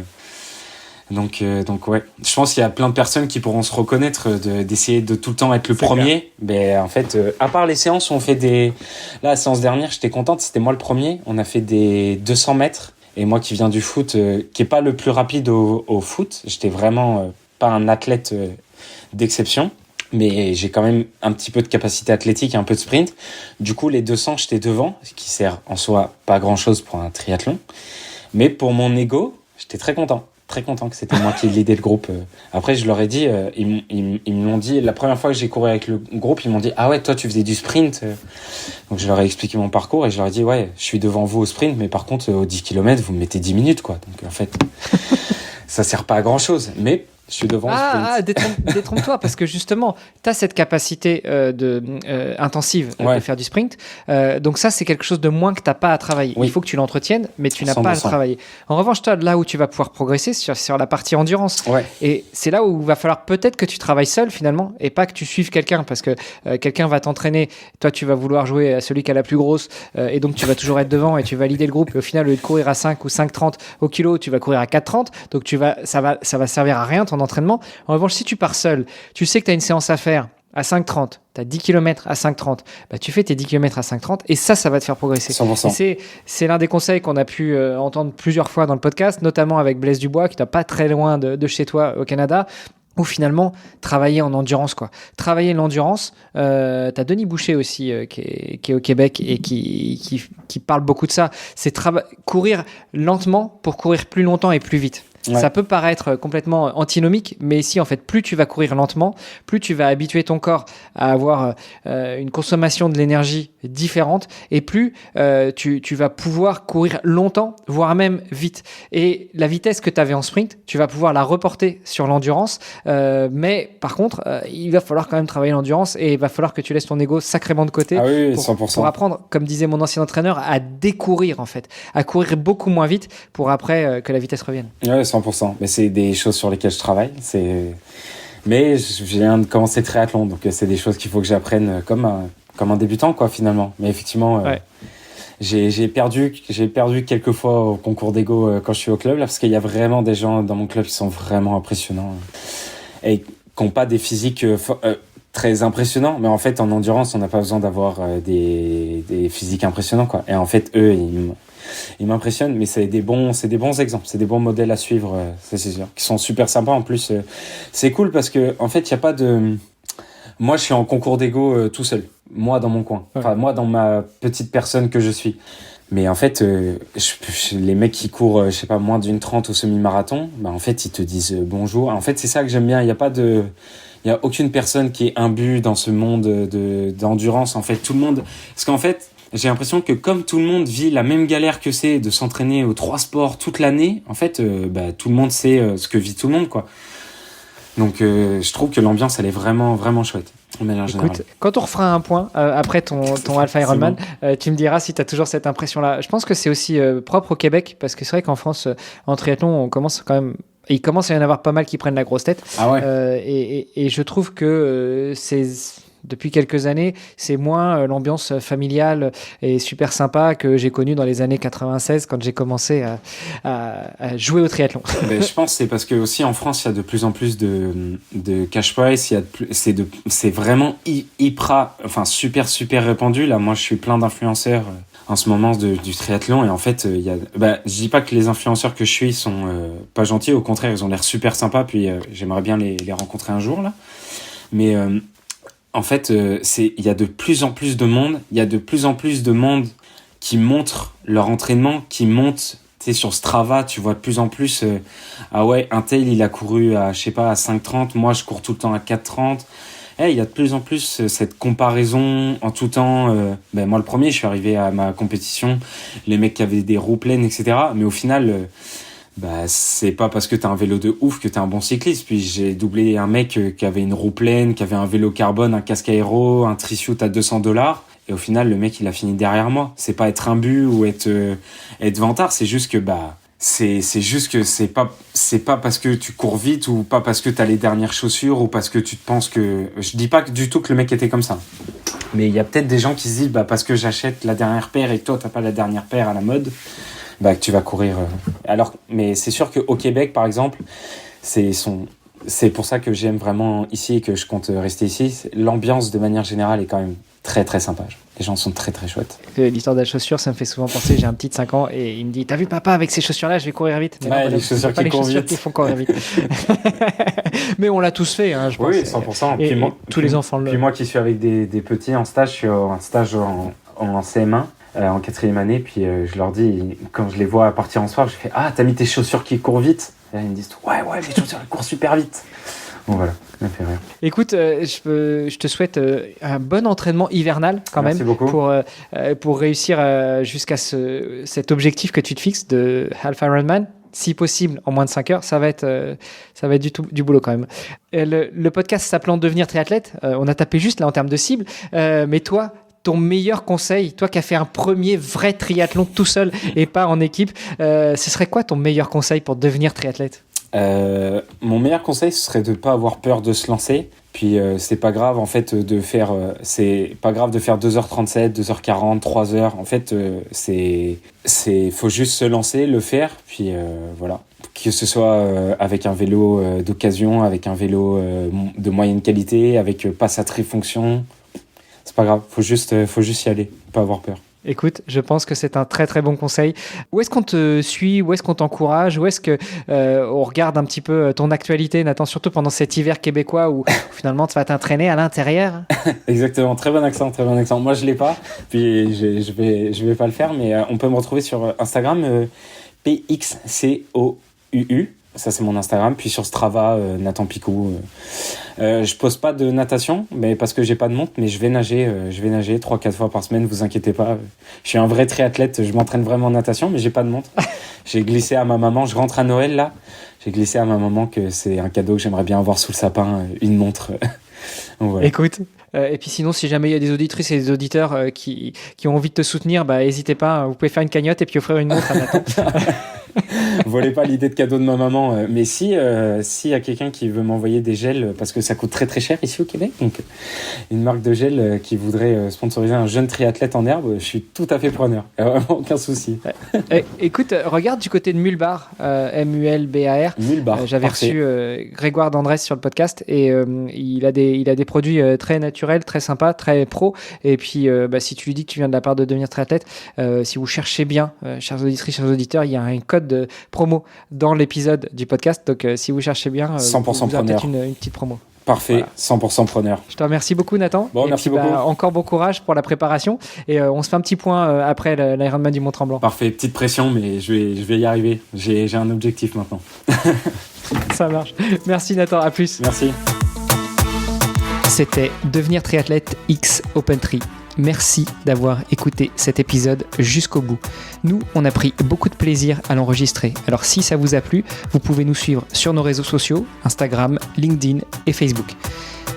Donc ouais, je pense qu'il y a plein de personnes qui pourront se reconnaître d'essayer de tout le temps être le premier. Mais en fait, à part les séances où on fait là, la séance dernière, j'étais contente, c'était moi le premier. On a fait des 200 mètres. Et moi qui viens du foot, qui est pas le plus rapide au foot, j'étais vraiment pas un athlète d'exception, mais j'ai quand même un petit peu de capacité athlétique et un peu de sprint. Du coup, les 200, j'étais devant, ce qui sert en soi pas grand-chose pour un triathlon. Mais pour mon ego, j'étais très content que c'était moi qui lidais le groupe. Après, je leur ai dit, ils me l'ont dit, la première fois que j'ai couru avec le groupe, ils m'ont dit, ah ouais, toi, tu faisais du sprint. Donc, je leur ai expliqué mon parcours et je leur ai dit, ouais, je suis devant vous au sprint, mais par contre, au 10 km, vous me mettez 10 minutes, quoi. Donc, en fait, ça sert pas à grand-chose. Mais je suis devant. Détrompe-toi, parce que justement, tu as cette capacité intensive de faire du sprint. Donc ça, c'est quelque chose de moins que tu n'as pas à travailler. Oui. Il faut que tu l'entretiennes, mais tu n'as pas à le travailler. En revanche, toi, là où tu vas pouvoir progresser, sur la partie endurance. Ouais. Et c'est là où il va falloir peut-être que tu travailles seul, finalement, et pas que tu suives quelqu'un, parce que quelqu'un va t'entraîner. Toi, tu vas vouloir jouer à celui qui a la plus grosse, et donc tu vas toujours être devant, et tu vas leader le groupe. Et au final, au lieu de courir à 5 ou 5,30 au kilo, tu vas courir à 4,30. Donc ça va servir à rien, entraînement. En revanche, si tu pars seul, tu sais que tu as une séance à faire à 5,30, tu as 10 km à 5,30, tu fais tes 10 km à 5,30 et ça va te faire progresser. 100%. C'est l'un des conseils qu'on a pu entendre plusieurs fois dans le podcast, notamment avec Blaise Dubois, qui n'est pas très loin de chez toi au Canada, où finalement, travailler en endurance, quoi. Travailler l'endurance, t'as Denis Boucher aussi, qui est au Québec et qui parle beaucoup de ça. C'est courir lentement pour courir plus longtemps et plus vite. Ouais. Ça peut paraître complètement antinomique, mais si en fait plus tu vas courir lentement, plus tu vas habituer ton corps à avoir une consommation de l'énergie différente, et plus tu vas pouvoir courir longtemps, voire même vite. Et la vitesse que tu avais en sprint, tu vas pouvoir la reporter sur l'endurance, mais par contre, il va falloir quand même travailler l'endurance, et il va falloir que tu laisses ton ego sacrément de côté Oui, 100%. pour apprendre, comme disait mon ancien entraîneur, à décourir en fait, à courir beaucoup moins vite pour après que la vitesse revienne. Ouais, 100%. Mais c'est des choses sur lesquelles je travaille. Mais je viens de commencer le triathlon, donc c'est des choses qu'il faut que j'apprenne comme un débutant, quoi, finalement. Mais effectivement, Ouais. j'ai perdu quelques fois au concours d'ego quand je suis au club, là, parce qu'il y a vraiment des gens dans mon club qui sont vraiment impressionnants et qui n'ont pas des physiques très impressionnants. Mais en fait, en endurance, on n'a pas besoin d'avoir des physiques impressionnants, quoi. Et en fait, eux, ils m'impressionnent, mais c'est des bons exemples, c'est des bons modèles à suivre, ça c'est sûr, qui sont super sympas. En plus, c'est cool parce que en fait, il y a pas de. Moi, je suis en concours d'ego tout seul, moi dans mon coin, enfin moi dans ma petite personne que je suis. Mais en fait, les mecs qui courent, je sais pas, moins d'une 30 au semi-marathon, bah en fait, ils te disent bonjour. En fait, c'est ça que j'aime bien. Il y a aucune personne qui est imbue dans ce monde d'endurance. En fait, tout le monde, parce qu'en fait. J'ai l'impression que comme tout le monde vit la même galère que c'est de s'entraîner aux 3 sports toute l'année, en fait, tout le monde sait ce que vit tout le monde, quoi. Donc, je trouve que l'ambiance, elle est vraiment, vraiment chouette, de manière générale. Écoute, quand on refera un point après ton Alpha Ironman, bon. tu me diras si tu as toujours cette impression-là. Je pense que c'est aussi propre au Québec, parce que c'est vrai qu'en France, en triathlon, on commence quand même. Il commence à y en avoir pas mal qui prennent la grosse tête. Ah ouais. Et je trouve que depuis quelques années, c'est moins l'ambiance familiale et super sympa que j'ai connue dans les années 96 quand j'ai commencé à jouer au triathlon. Ben, je pense que c'est parce que aussi en France, il y a de plus en plus de cash prize. C'est vraiment super, super répandu. Là, moi, je suis plein d'influenceurs en ce moment du triathlon. Et en fait, je dis pas que les influenceurs que je suis sont pas gentils. Au contraire, ils ont l'air super sympas. Puis j'aimerais bien les rencontrer un jour, là. Mais en fait, il y a de plus en plus de monde. Il y a de plus en plus de monde qui montrent leur entraînement, qui montent, tu sais, sur Strava, tu vois de plus en plus, ah ouais, un tel, il a couru à, je sais pas, à 5,30, moi, je cours tout le temps à 4,30. Il y a de plus en plus cette comparaison en tout temps. Moi, le premier, je suis arrivé à ma compétition, les mecs qui avaient des roues pleines, etc. Mais au final... c'est pas parce que t'as un vélo de ouf que t'es un bon cycliste. Puis j'ai doublé un mec qui avait une roue pleine, qui avait un vélo carbone, un casque aéro, un tri-suit à $200. Et au final, le mec, il a fini derrière moi. C'est pas être imbu ou être vantard. C'est juste que, c'est pas parce que tu cours vite ou pas parce que t'as les dernières chaussures ou parce que tu te penses que, je dis pas du tout que le mec était comme ça. Mais il y a peut-être des gens qui se disent, parce que j'achète la dernière paire et que toi, t'as pas la dernière paire à la mode, que tu vas courir. Mais c'est sûr qu'au Québec, par exemple, c'est pour ça que j'aime vraiment ici et que je compte rester ici. L'ambiance, de manière générale, est quand même très, très sympa. Les gens sont très, très chouettes. L'histoire de la chaussure, ça me fait souvent penser. J'ai un petit de 5 ans et il me dit, t'as vu papa, avec ces chaussures-là, je vais courir vite. Mais non, les chaussures qui courent vite. Qui font courir vite. Mais on l'a tous fait, hein, je pense. Oui, 100%. Et tous les enfants Puis moi qui suis avec des petits en stage, je suis en stage en CM1. En 4e année, puis je leur dis, quand je les vois partir en soir, je fais, ah, t'as mis tes chaussures qui courent vite? Et là, ils me disent, ouais, les chaussures elles courent super vite. Bon, voilà, ça me fait rire. Écoute, je te souhaite un bon entraînement hivernal quand Merci même beaucoup. pour réussir jusqu'à cet objectif que tu te fixes de Alpha Ironman. Si possible, en moins de 5 heures, ça va être du boulot quand même. Le podcast s'appelant Devenir triathlète, on a tapé juste là en termes de cible, mais toi, ton meilleur conseil, toi qui as fait un premier vrai triathlon tout seul et pas en équipe, ce serait quoi ton meilleur conseil pour devenir triathlète ? Mon meilleur conseil, ce serait de ne pas avoir peur de se lancer. Puis c'est pas grave en fait de faire 2h37, 2h40, 3h. En fait, faut juste se lancer, le faire. Puis voilà. Que ce soit avec un vélo d'occasion, avec un vélo de moyenne qualité, avec pas sa trifonction. C'est pas grave, faut juste y aller, pas avoir peur. Écoute, je pense que c'est un très très bon conseil. Où est-ce qu'on te suit? Où est-ce qu'on t'encourage? Où est-ce que on regarde un petit peu ton actualité, Nathan, surtout pendant cet hiver québécois où finalement tu vas t'entraîner à l'intérieur? Exactement, très bon accent. Moi je l'ai pas, puis je vais pas le faire, mais on peut me retrouver sur Instagram, PXCOUU. Ça, c'est mon Instagram. Puis sur Strava, Nathan Picot. Je poste pas de natation, mais parce que j'ai pas de montre, mais je vais nager 3-4 fois par semaine, vous inquiétez pas. Je suis un vrai triathlète, je m'entraîne vraiment en natation, mais j'ai pas de montre. J'ai glissé à ma maman, je rentre à Noël là. J'ai glissé à ma maman que c'est un cadeau que j'aimerais bien avoir sous le sapin, une montre. Donc, voilà. Écoute. Et puis sinon, si jamais il y a des auditrices et des auditeurs qui ont envie de te soutenir, n'hésitez pas, vous pouvez faire une cagnotte et puis offrir une montre à Nathan. Volez pas l'idée de cadeau de ma maman, mais si y a quelqu'un qui veut m'envoyer des gels, parce que ça coûte très très cher ici au Québec, donc une marque de gel qui voudrait sponsoriser un jeune triathlète en herbe, je suis tout à fait preneur, vraiment aucun souci. Écoute, regarde du côté de Mulbar, M-U-L-B-A-R. Mulbar, j'avais reçu Grégoire Dandresse sur le podcast et il a des produits très naturels, très sympas, très pro. Et puis si tu lui dis que tu viens de la part de Devenir Triathlète, si vous cherchez bien, chers auditrices, chers auditeurs, il y a un code de promo dans l'épisode du podcast, donc si vous cherchez bien, 100% vous avez preneur. peut-être une petite promo. Parfait, voilà. 100% preneur. Je te remercie beaucoup, Nathan. Bon, merci beaucoup. Encore bon courage pour la préparation et on se fait un petit point après l'Ironman du Mont-Tremblant. Parfait, petite pression, mais je vais y arriver. J'ai un objectif maintenant. Ça marche. Merci, Nathan. À plus. Merci. C'était Devenir Triathlète X OpenTri. Merci d'avoir écouté cet épisode jusqu'au bout. Nous, on a pris beaucoup de plaisir à l'enregistrer. Alors si ça vous a plu, vous pouvez nous suivre sur nos réseaux sociaux, Instagram, LinkedIn et Facebook.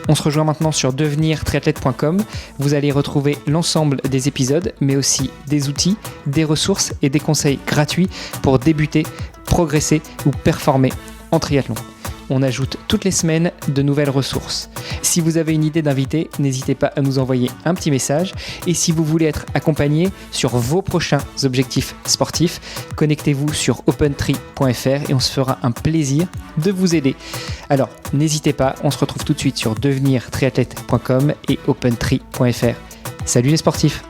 On se rejoint maintenant sur devenirtriathlète.com. Vous allez retrouver l'ensemble des épisodes, mais aussi des outils, des ressources et des conseils gratuits pour débuter, progresser ou performer en triathlon. On ajoute toutes les semaines de nouvelles ressources. Si vous avez une idée d'invité, n'hésitez pas à nous envoyer un petit message. Et si vous voulez être accompagné sur vos prochains objectifs sportifs, connectez-vous sur opentri.fr et on se fera un plaisir de vous aider. Alors, n'hésitez pas, on se retrouve tout de suite sur devenirtriathlète.com et opentri.fr. Salut les sportifs!